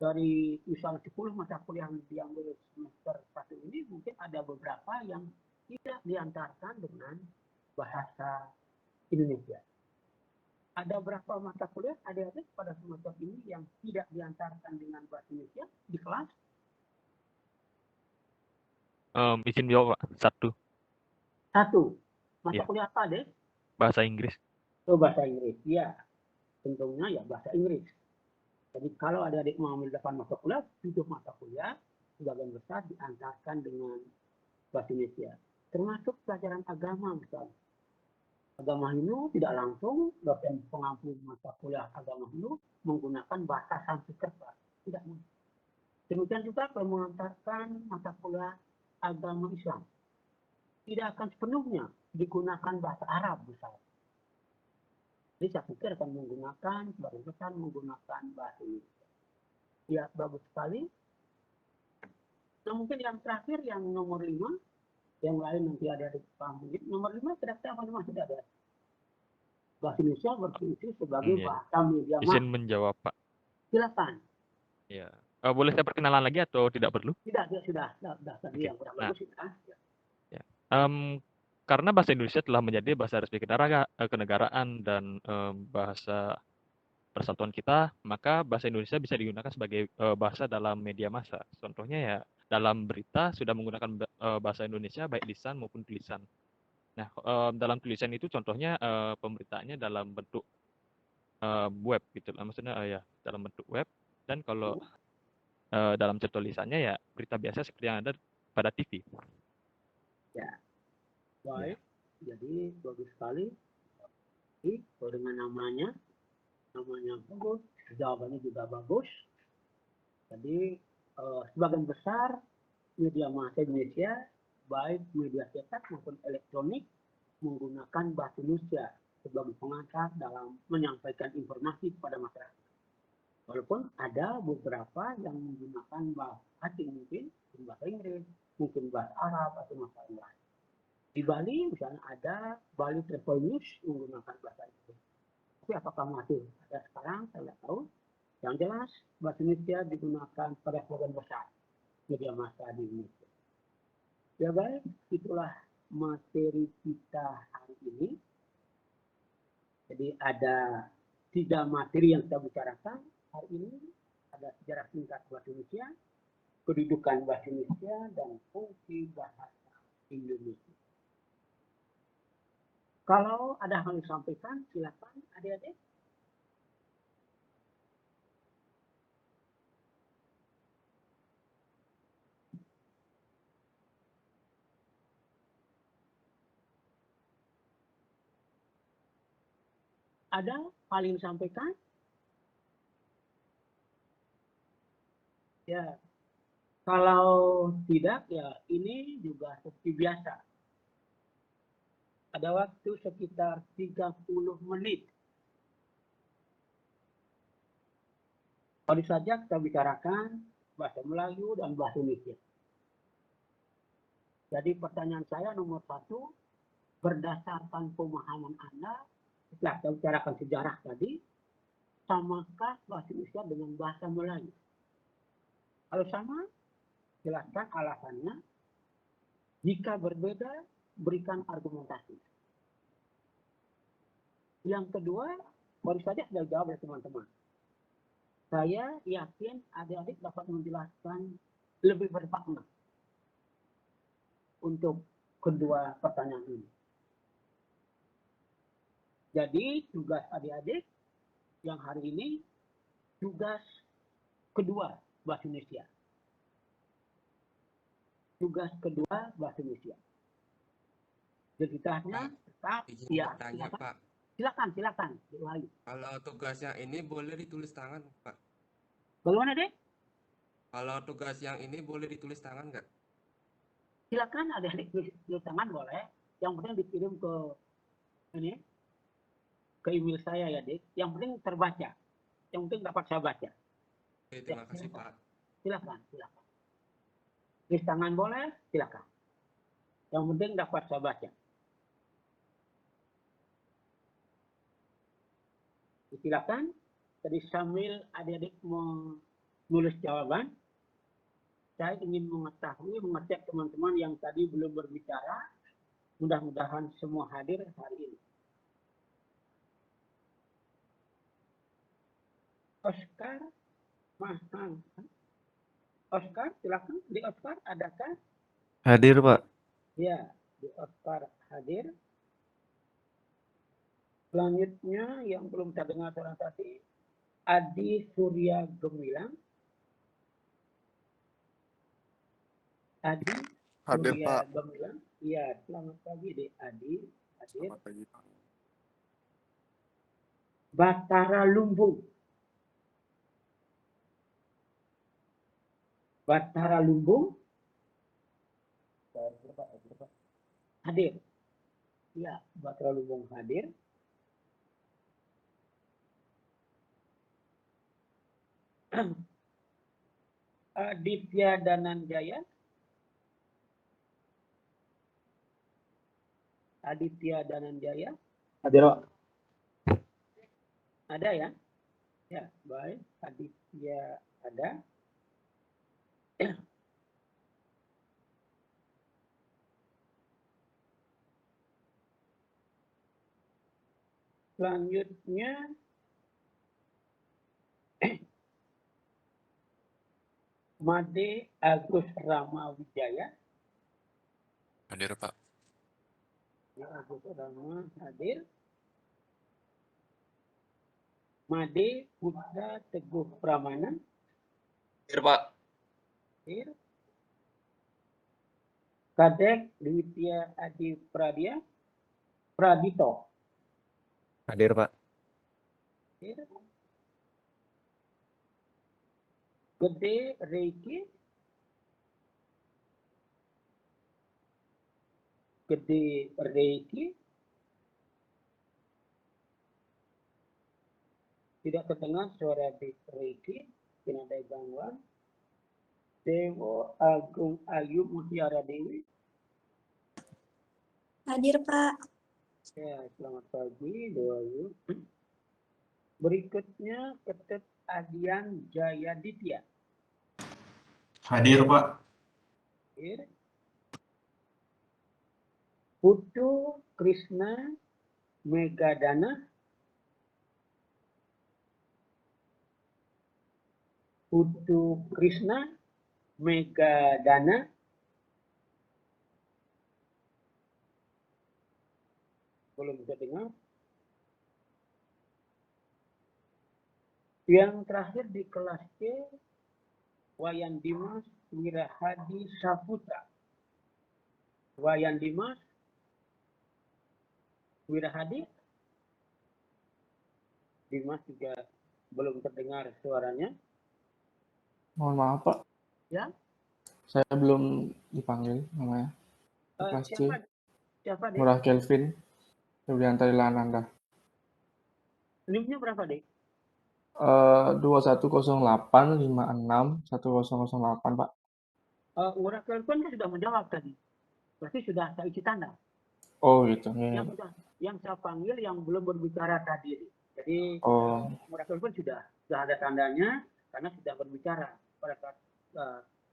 Speaker 2: dari misalnya 10 mata kuliah yang diambil semester 1 ini, mungkin ada beberapa yang tidak diantarkan dengan bahasa Indonesia. Ada berapa mata kuliah adik-adik pada semester ini yang tidak diantarkan dengan bahasa Indonesia di kelas?
Speaker 8: Izin jawab, Pak. Satu.
Speaker 2: Mata
Speaker 8: Iya.
Speaker 2: kuliah apa, deh?
Speaker 8: Bahasa Inggris.
Speaker 2: Oh, bahasa Inggris. Ya, tentunya ya bahasa Inggris. Jadi kalau adik-adik mau ambil 8 mata kuliah, 7 mata kuliah, sebagian besar diantarkan dengan bahasa Indonesia. Termasuk pelajaran agama misalnya. Agama Hindu tidak langsung dosen pengampu mata kuliah agama Hindu menggunakan bahasa Sanskerta. Tidak mungkin. Demikian juga kalau mengantarkan mata kuliah agama Islam. Tidak akan sepenuhnya digunakan bahasa Arab misalnya. Jadi saya pikir akan menggunakan, sebagian besar menggunakan bahasa Indonesia. Ya, bagus sekali. Nah, mungkin yang terakhir, yang nomor 5, yang lain nanti ada di paham. Nomor 5 kira-kira apa namanya tidak ada. Bahasa Indonesia berfungsi sebagai bahasa media massa.
Speaker 8: Izin menjawab, Pak.
Speaker 2: Silakan.
Speaker 8: Ya. Boleh saya perkenalan lagi atau tidak perlu?
Speaker 2: Tidak, sudah tadi yang kurang bagus sudah.
Speaker 8: Ya. Karena bahasa Indonesia telah menjadi bahasa resmi kenegaraan dan bahasa persatuan kita, maka bahasa Indonesia bisa digunakan sebagai bahasa dalam media massa. Contohnya ya dalam berita sudah menggunakan bahasa Indonesia baik lisan maupun tulisan. Nah, dalam tulisan itu contohnya pemberitaannya dalam bentuk web gitu lah, maksudnya ya dalam bentuk web. Dan kalau dalam tulisannya ya berita biasa seperti yang ada pada TV.
Speaker 2: Ya, baik. Jadi bagus sekali. Dengan namanya bagus, jawabannya juga bagus. Jadi sebagian besar media massa Indonesia, baik media cetak maupun elektronik, menggunakan bahasa Indonesia sebagai pengantar dalam menyampaikan informasi kepada masyarakat. Walaupun ada beberapa yang menggunakan bahasa asing, mungkin bahasa Inggris, mungkin bahasa Arab atau bahasa lain. Di Bali misalnya ada Bali Travel News menggunakan bahasa Inggris. Tapi apakah masih ada sekarang, saya tidak tahu. Yang jelas bahasa Indonesia digunakan pada sebagian besar media massa di Indonesia. Ya baik, itulah materi kita hari ini. Jadi ada 3 materi yang kita bicarakan hari ini. Ada sejarah singkat bahasa Indonesia, kedudukan bahasa Indonesia, dan fungsi bahasa Indonesia. Kalau ada hal yang disampaikan, silakan adik-adik. Ada hal yang disampaikan? Ya, kalau tidak ya ini juga seperti biasa. Ada waktu sekitar 30 menit. Baru saja kita bicarakan bahasa Melayu dan bahasa Indonesia. Jadi pertanyaan saya nomor 1, berdasarkan pemahaman Anda, setelah kita bicarakan sejarah tadi, samakah bahasa Indonesia dengan bahasa Melayu? Kalau sama, jelaskan alasannya. Jika berbeda, berikan argumentasi. Yang kedua, baru saja sudah jawab oleh teman-teman. Saya yakin adik-adik dapat menjelaskan lebih bermakna untuk kedua pertanyaan ini. Jadi tugas adik-adik yang hari ini, tugas kedua bahasa Indonesia. Tugas kedua bahasa Indonesia. Identitasnya tetap, ya, silakan.
Speaker 16: Pak.
Speaker 2: Silakan.
Speaker 16: Kalau tugas yang ini boleh ditulis tangan, Pak.
Speaker 2: Bagaimana, Dek?
Speaker 16: Kalau tugas yang ini boleh ditulis tangan nggak?
Speaker 2: Silakan adik-adik tulis tangan boleh. Yang penting dikirim ke ini ke email saya ya, Dik. Yang penting terbaca. Yang penting dapat saya baca.
Speaker 16: Oke, terima kasih Pak.
Speaker 2: Silakan. Tulis tangan boleh, silakan. Yang penting dapat saya baca. Silakan. Tadi sambil adik-adik menulis jawaban, saya ingin mengecek teman-teman yang tadi belum berbicara. Mudah-mudahan semua hadir hari ini. Oscar, Oscar, silakan. Di Oscar adakah?
Speaker 17: Hadir, Pak.
Speaker 2: Ya, di Oscar hadir. Selanjutnya yang belum terdengar suara tadi, Adi Surya Gemilang. Adi
Speaker 18: Hadir,
Speaker 2: Surya
Speaker 18: Pak.
Speaker 2: Gemilang. Iya, selamat pagi deh Adi. Hadir.
Speaker 18: Selamat pagi, Pak.
Speaker 2: Batara Lumbung. Batara Lumbung. Hadir. Ya, Batara Lumbung hadir. Aditya Dananjaya. Aditya Dananjaya.
Speaker 10: Hadir, Pak.
Speaker 2: Ada ya? Ya, baik. Aditya ada. Selanjutnya Made Agus Rama Wijaya.
Speaker 18: Hadir, Pak.
Speaker 2: Ya, Agus Rama hadir. Made Putra Teguh Pramana.
Speaker 14: Hadir, Pak.
Speaker 2: Hadir. Kadek Dwitya Adi Pradito.
Speaker 17: Hadir, Pak.
Speaker 2: Hadir. Gede Reiki. Gede Reiki. Tidak terdengar suara Reiki. Tidak ada gangguan. Dewo Agung Ayu Mutiara Dewi.
Speaker 19: Hadir, Pak.
Speaker 2: Ya, selamat pagi, Dewa Ayu. Berikutnya Ketut Adian Jayaditya.
Speaker 5: Hadir, Pak.
Speaker 2: Hadir. Putu Krishna Megadana. Putu Krishna Megadana. Belum bisa dengar. Yang terakhir di kelas C, Wayan Dimas Wirahadi Saputra. Wayan Dimas Wirahadi. Dimas juga belum terdengar suaranya.
Speaker 4: Mohon maaf, Pak.
Speaker 2: Ya.
Speaker 4: Saya belum dipanggil namanya. Kelas C.
Speaker 2: Siapa deh?
Speaker 4: Murah Kelvin. Febrianta Ilananda.
Speaker 2: NIM-nya berapa deh?
Speaker 4: 2108561008, Pak.
Speaker 2: Murah Kelvin sudah menjawab tadi. Berarti sudah saya isi tanda.
Speaker 4: Oh gitu.
Speaker 2: Yang saya panggil yang belum berbicara tadi. Jadi Murah Kelvin sudah ada tandanya karena sudah berbicara pada saat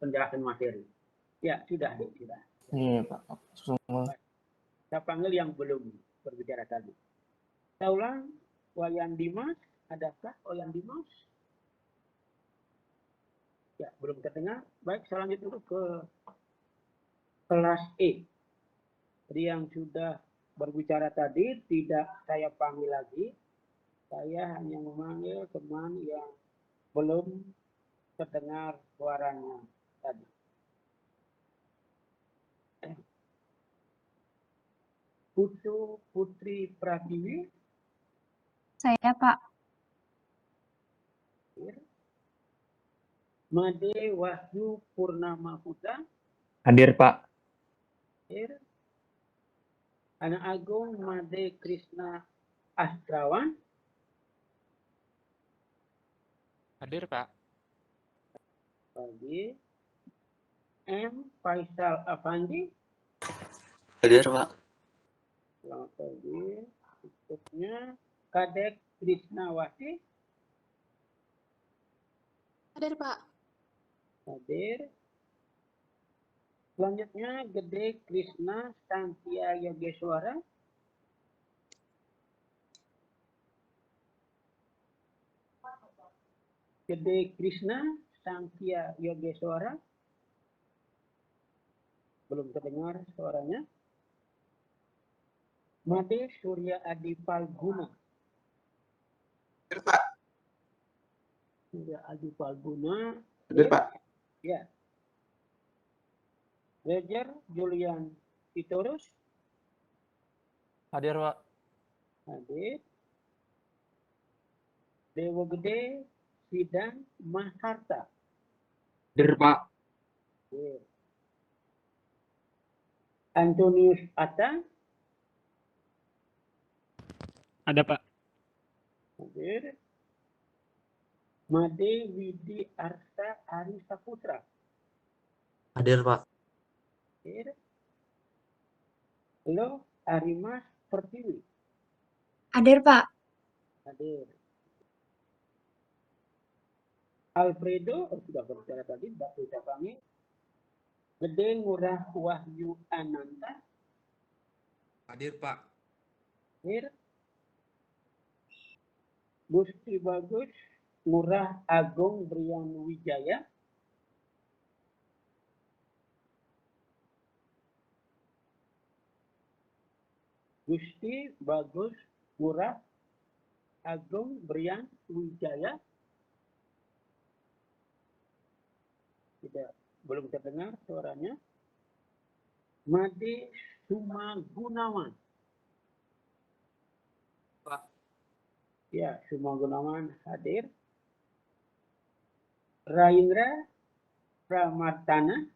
Speaker 2: penjelasan materi. Ya, sudah.
Speaker 4: Iya, Pak.
Speaker 2: Saya panggil yang belum berbicara tadi. Saya ulang, Wayan Dimas, adakah Wayan Dimas? Ya, belum terdengar. Baik, saya lanjut dulu ke kelas E. Jadi yang sudah berbicara tadi tidak saya panggil lagi. Saya hanya memanggil teman yang belum terdengar suaranya tadi. Putu Putri Pratiwi.
Speaker 19: Saya, Pak.
Speaker 2: Made Wahyu Purnama Putra.
Speaker 17: Hadir, Pak.
Speaker 2: Anak Agung Made Krishna Astrawan.
Speaker 18: Hadir, Pak.
Speaker 2: Hadir. M. Faisal Afandi.
Speaker 17: Hadir, Pak.
Speaker 2: Selamat pagi. Berikutnya Kadek Krisnawati.
Speaker 19: Hadir, Pak.
Speaker 2: Hadir. Selanjutnya Gede Krishna Santia Yogeswara. Gede Krishna Santia Yogeswara. Belum terdengar suaranya. Made Surya Adi Palguna.
Speaker 17: Pak.
Speaker 2: Surya Adi Palguna.
Speaker 17: Hadir, Pak.
Speaker 2: Ya. Roger Julian Sitorus.
Speaker 17: Hadir, Pak.
Speaker 2: Hadir. Dewa Gede Sidang Maharta.
Speaker 17: Hadir, Pak.
Speaker 2: Hadir. Antonius Atta.
Speaker 6: Ada, Pak.
Speaker 2: Hadir. Made Widi Arsa Ari Saputra.
Speaker 17: Hadir, Pak.
Speaker 2: Hadir. Lo Arimas Pertiwi.
Speaker 19: Hadir, Pak.
Speaker 2: Hadir. Alfredo, sudah berbicara tadi, Batu kami. Gede Ngurah Wahyu Ananta.
Speaker 16: Hadir, Pak.
Speaker 2: Hadir. Gusti Bagus Ngurah Agung Brian Wijaya. Gusti Bagus Ngurah Agung Brian Wijaya. Tidak, belum terdengar suaranya. Made Suma Gunawan.
Speaker 17: Pak.
Speaker 2: Ya, Suma Gunawan hadir. Raindra Pramartana.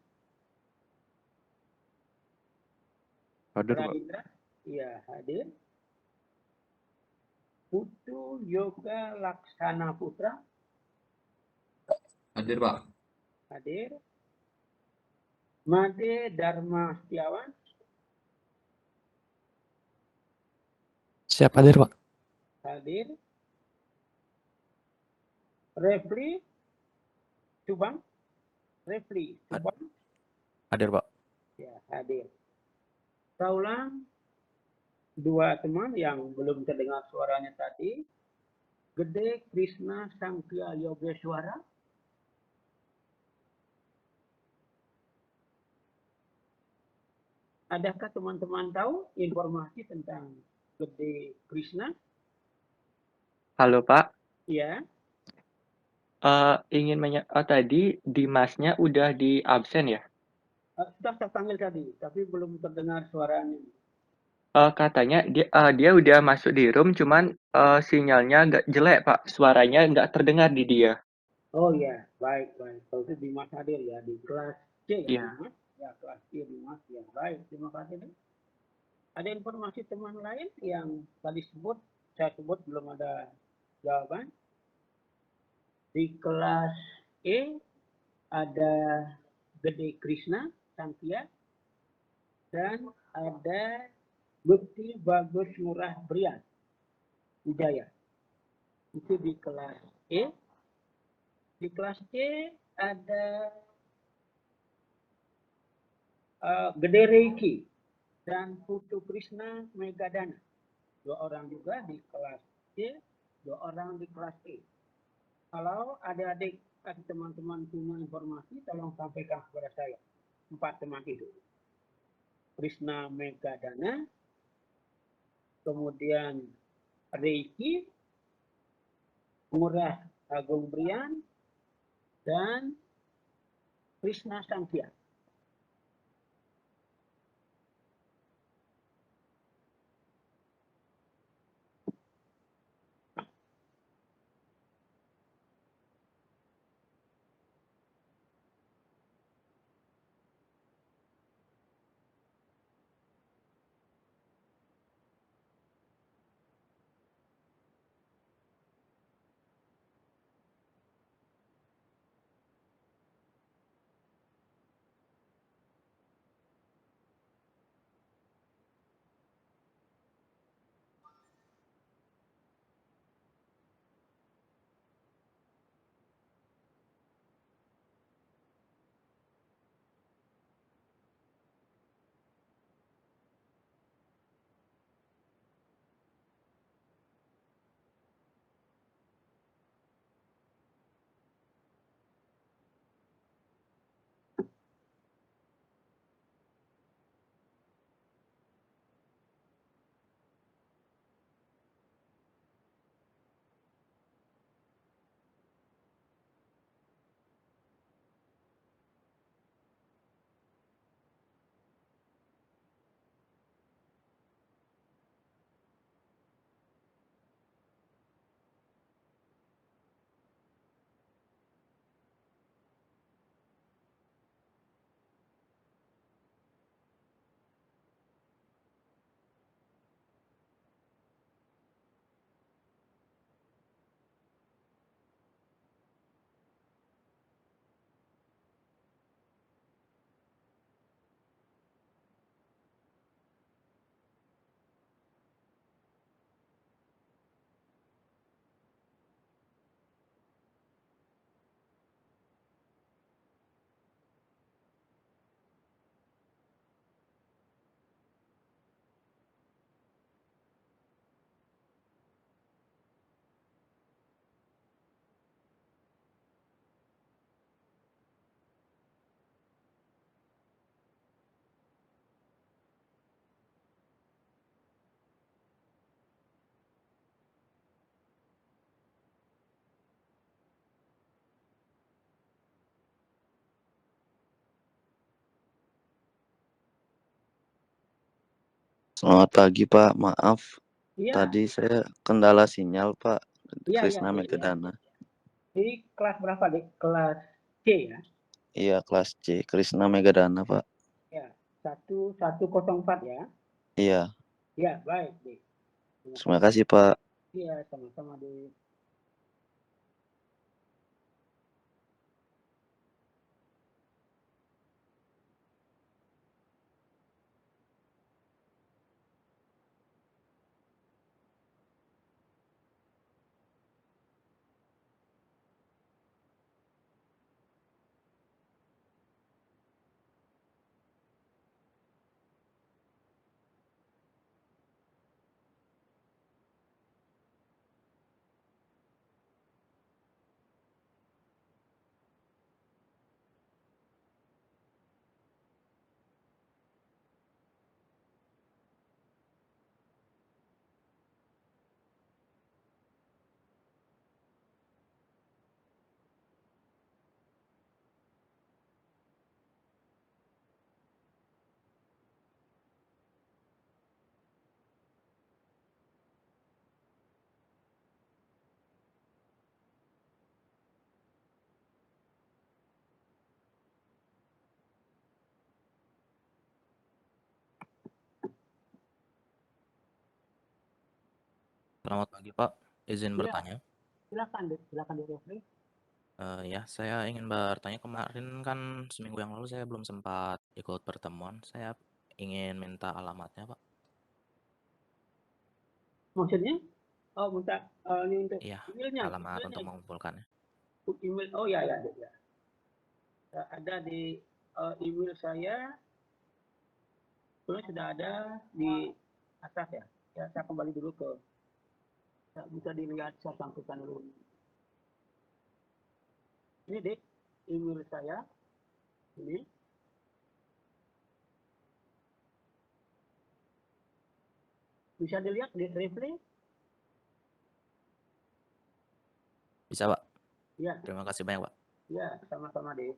Speaker 17: Hadir, Pak.
Speaker 2: Raindra, ya hadir. Putu Yoga Laksana Putra.
Speaker 17: Hadir, Pak.
Speaker 2: Hadir. Made Dharma Setiawan.
Speaker 17: Siap hadir, Pak.
Speaker 2: Hadir. Refli Subang. Refli Subang.
Speaker 17: Hadir, Pak.
Speaker 2: Ya, hadir. Saya ulang, dua teman yang belum terdengar suaranya tadi. Gede Krishna Sangkya Yogeswara. Adakah teman-teman tahu informasi tentang Gede Krishna?
Speaker 13: Halo Pak,
Speaker 2: Ya,
Speaker 13: tadi Dimasnya udah di absen ya?
Speaker 2: sudah saya panggil tadi, tapi belum terdengar suaranya.
Speaker 13: Katanya dia udah masuk di room, cuman sinyalnya nggak jelek Pak, suaranya nggak terdengar di dia.
Speaker 2: Oh ya, baik. Kalau itu Dimas hadir ya di kelas C ya,
Speaker 13: Iya.
Speaker 2: Dimas. Ya, kelas C Dimas. Ya, baik. Terima kasih. Ada informasi teman lain yang tadi saya sebut belum ada jawaban. Di kelas E ada Gede Krishna Sangkia dan ada Bukti Bagus Murah Brian Wijaya. Itu di kelas E. Di kelas C ada Gede Reiki dan Putu Krishna Megadana. 2 orang juga di kelas C, 2 orang di kelas E. Kalau adik-adik atau teman-teman punya informasi, tolong sampaikan kepada saya. 4 teman itu. Krishna Megadana, kemudian Reiki, Murah Agung Brian, dan Krishna Sangkya.
Speaker 20: Selamat pagi Pak, maaf
Speaker 2: Iya,
Speaker 20: tadi saya kendala sinyal Pak.
Speaker 2: iya, iya,
Speaker 20: Krisna
Speaker 2: iya.
Speaker 20: Megadana.
Speaker 2: Ini kelas berapa, Dek? Kelas C ya?
Speaker 20: Iya kelas C, Krisna Megadana Pak.
Speaker 2: Ya, 1104 ya?
Speaker 20: Iya,
Speaker 2: Ya, baik, Dek.
Speaker 20: terima kasih Pak.
Speaker 2: Iya, sama-sama, Dek.
Speaker 17: Selamat pagi Pak, izin
Speaker 2: Iya,
Speaker 17: bertanya.
Speaker 2: silakan, Dek. Silakan, Dek Refli.
Speaker 17: Ya, saya ingin bertanya kemarin kan seminggu yang lalu saya belum sempat ikut pertemuan. Saya ingin minta alamatnya Pak.
Speaker 2: Maksudnya? Oh, minta ini untuk
Speaker 17: Iya,
Speaker 2: emailnya,
Speaker 17: alamat untuk mengumpulkannya.
Speaker 2: email. Oh ya, ya, Dek, ya. Ada di email saya, sebenarnya sudah ada di atas ya. Ya, saya kembali dulu ke, bisa dilihat, saya sampaikan dulu. Ini, Dek, email saya. Ini. Bisa dilihat di replay?
Speaker 17: Bisa Pak?
Speaker 2: Ya.
Speaker 17: Terima kasih banyak Pak.
Speaker 2: Ya, sama-sama, Dek.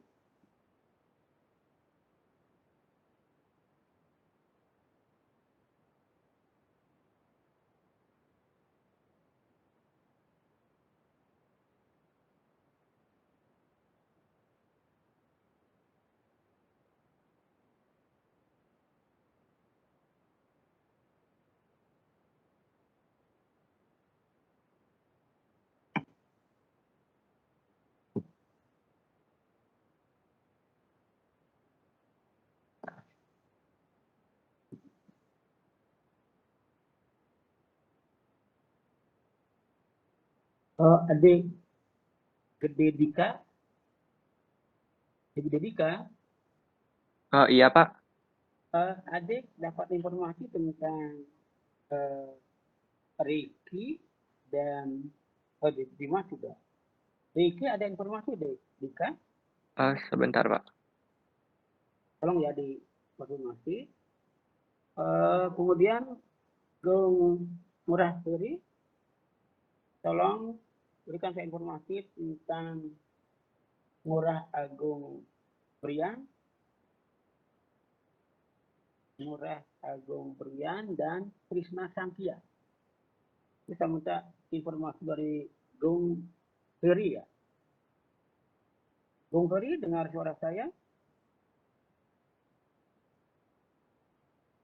Speaker 2: Adik Gede Dika. Gede Dika.
Speaker 13: Oh iya Pak.
Speaker 2: Adik dapat informasi tentang Ricky dan Dimas juga. Ricky ada informasi deh, Dika?
Speaker 13: Sebentar Pak.
Speaker 2: Tolong ya dikonfirmasi. Kemudian Gung Murah Suri, tolong berikan saya informasi tentang Murah Agung Brian, Murah Agung Brian dan Krisna Santia. Bisa minta informasi dari Gung Heri ya. Gung Heri, dengar suara saya?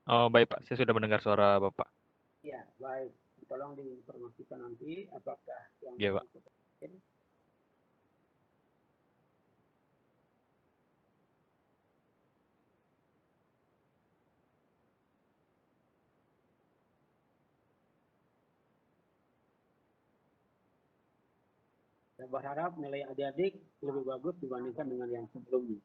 Speaker 8: Oh, baik Pak, saya sudah mendengar suara Bapak.
Speaker 2: Ya, baik. Tolong diinformasikan nanti apakah yang
Speaker 8: Iya, Pak.
Speaker 2: Saya berharap nilai adik-adik lebih bagus dibandingkan dengan yang sebelumnya.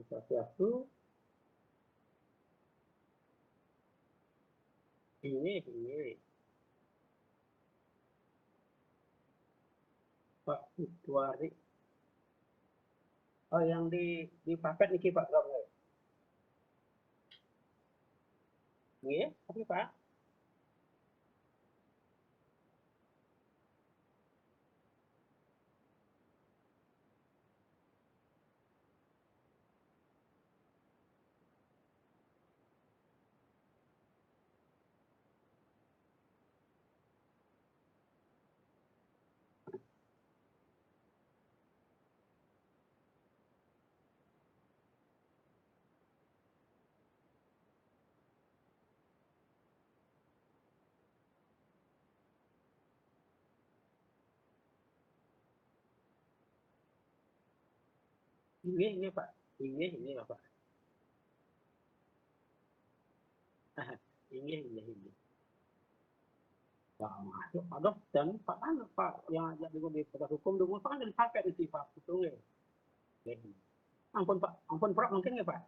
Speaker 2: Satu. Ini. Pak Februari. Oh, yang di paket iki Pak Dok. Nggih, tapi Pak. Ini Pak. Ini Bapak. Ini. Wah, masuk Pak Dok dan Pak Anak Pak yang ajak di petugas hukum dulu Pak kan pakai itu Pak betul ya. Ampun Pak, mungkin ya Pak.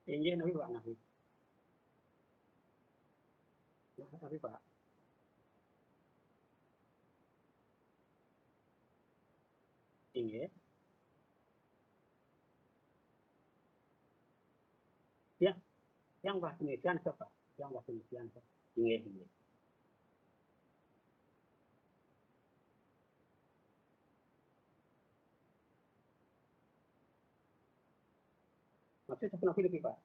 Speaker 2: Ini nabi Pak nabi. Nabi Pak. Ini. Ya, yang bahasa Indonesia siapa? Yang bahasa Indonesia. Ini. Maksudnya kenapa lebih Pak?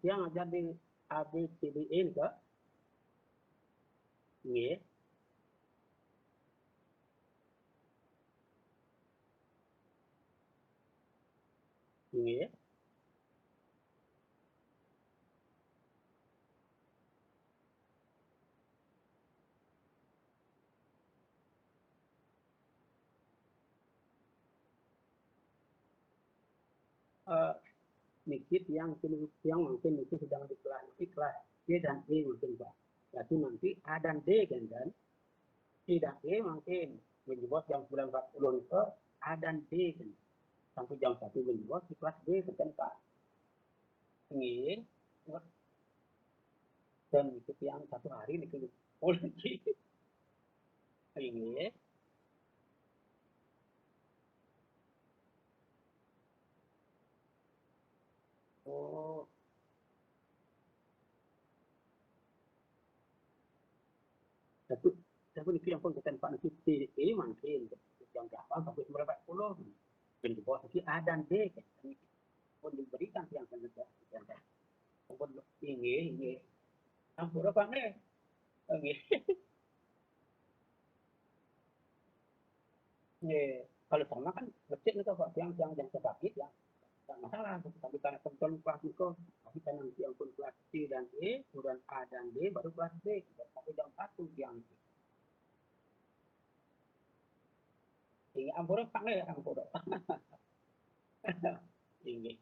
Speaker 2: Dia ngajar di ABCDE Pak. Iya. Iya. Mikir yang mungkin itu sedang di kelas D dan E mungkin Pak. Jadi nanti A dan D kan, C dan E mungkin menjebot jam 9.40 itu A dan D kan. Sampai jam 1 menjebot di kelas D kan Pak. Ingin dan ikut yang satu hari ikut polisi. Ingin. Oh. Tapi itu yang pun kita Pak nanti ini mungkin jam berapa sampai 9.40 menjebot di A dan D kan. Pun diberikan yang kerja. Pun ini. Ampun Pak nih. Kalau sama kan becek itu Pak yang sakit ya. Tidak masalah, tapi karena kebetulan kelas itu, tapi kan nanti yang pun kelas C dan E, kemudian A dan D, baru kelas B, sampai jam 1 siang. Ini ampun Pak nih, ampun. Ini.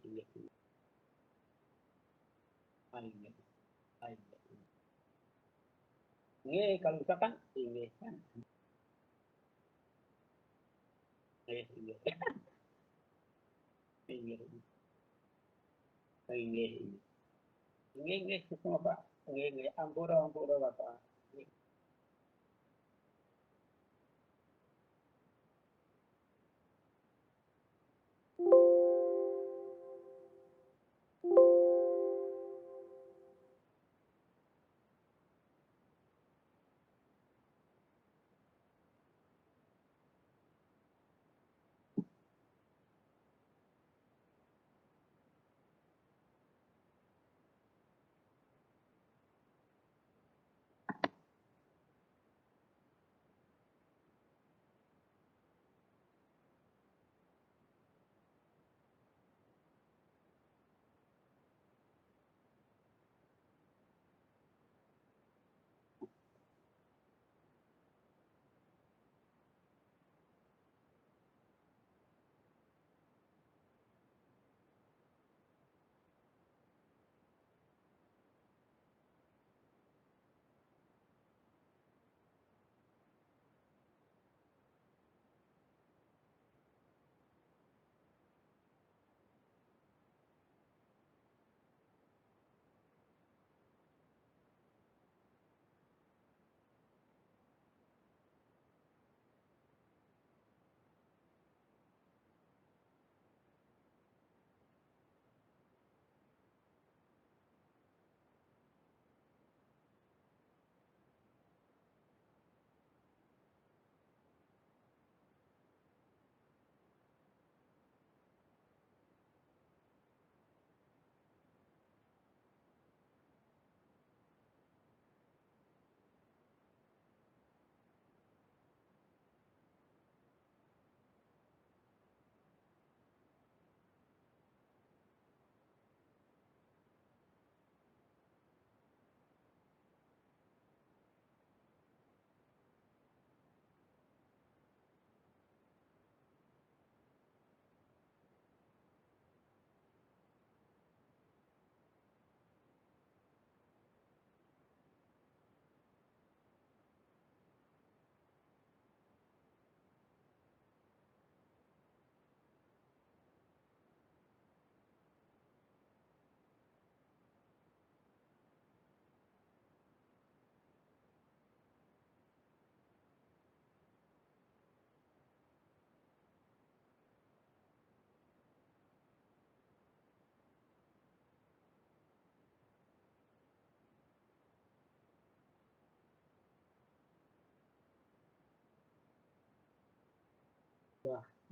Speaker 2: Ini kalau misalkan ini kan. Ini semua Pak. Ini ampun Bapak.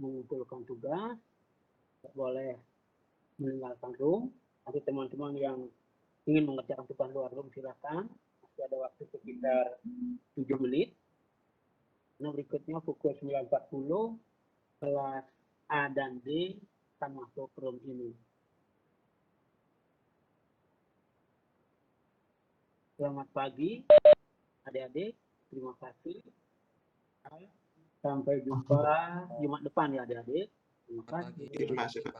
Speaker 2: mengumpulkan tugas, tidak boleh meninggalkan room. Nanti teman-teman yang ingin mengerjakan tugas luar room silakan. Masih ada waktu sekitar 7 menit. Nah, berikutnya pukul 9.40 kelas A dan D akan masuk room ini. Selamat pagi adik-adik, terima kasih. Sampai jumpa Jumat depan ya adik-adik. Terima kasih.
Speaker 4: Terima kasih, Pak.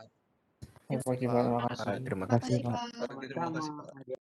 Speaker 17: Terima kasih, Pak.
Speaker 6: Terima kasih, Pak.
Speaker 2: Sama-sama adik.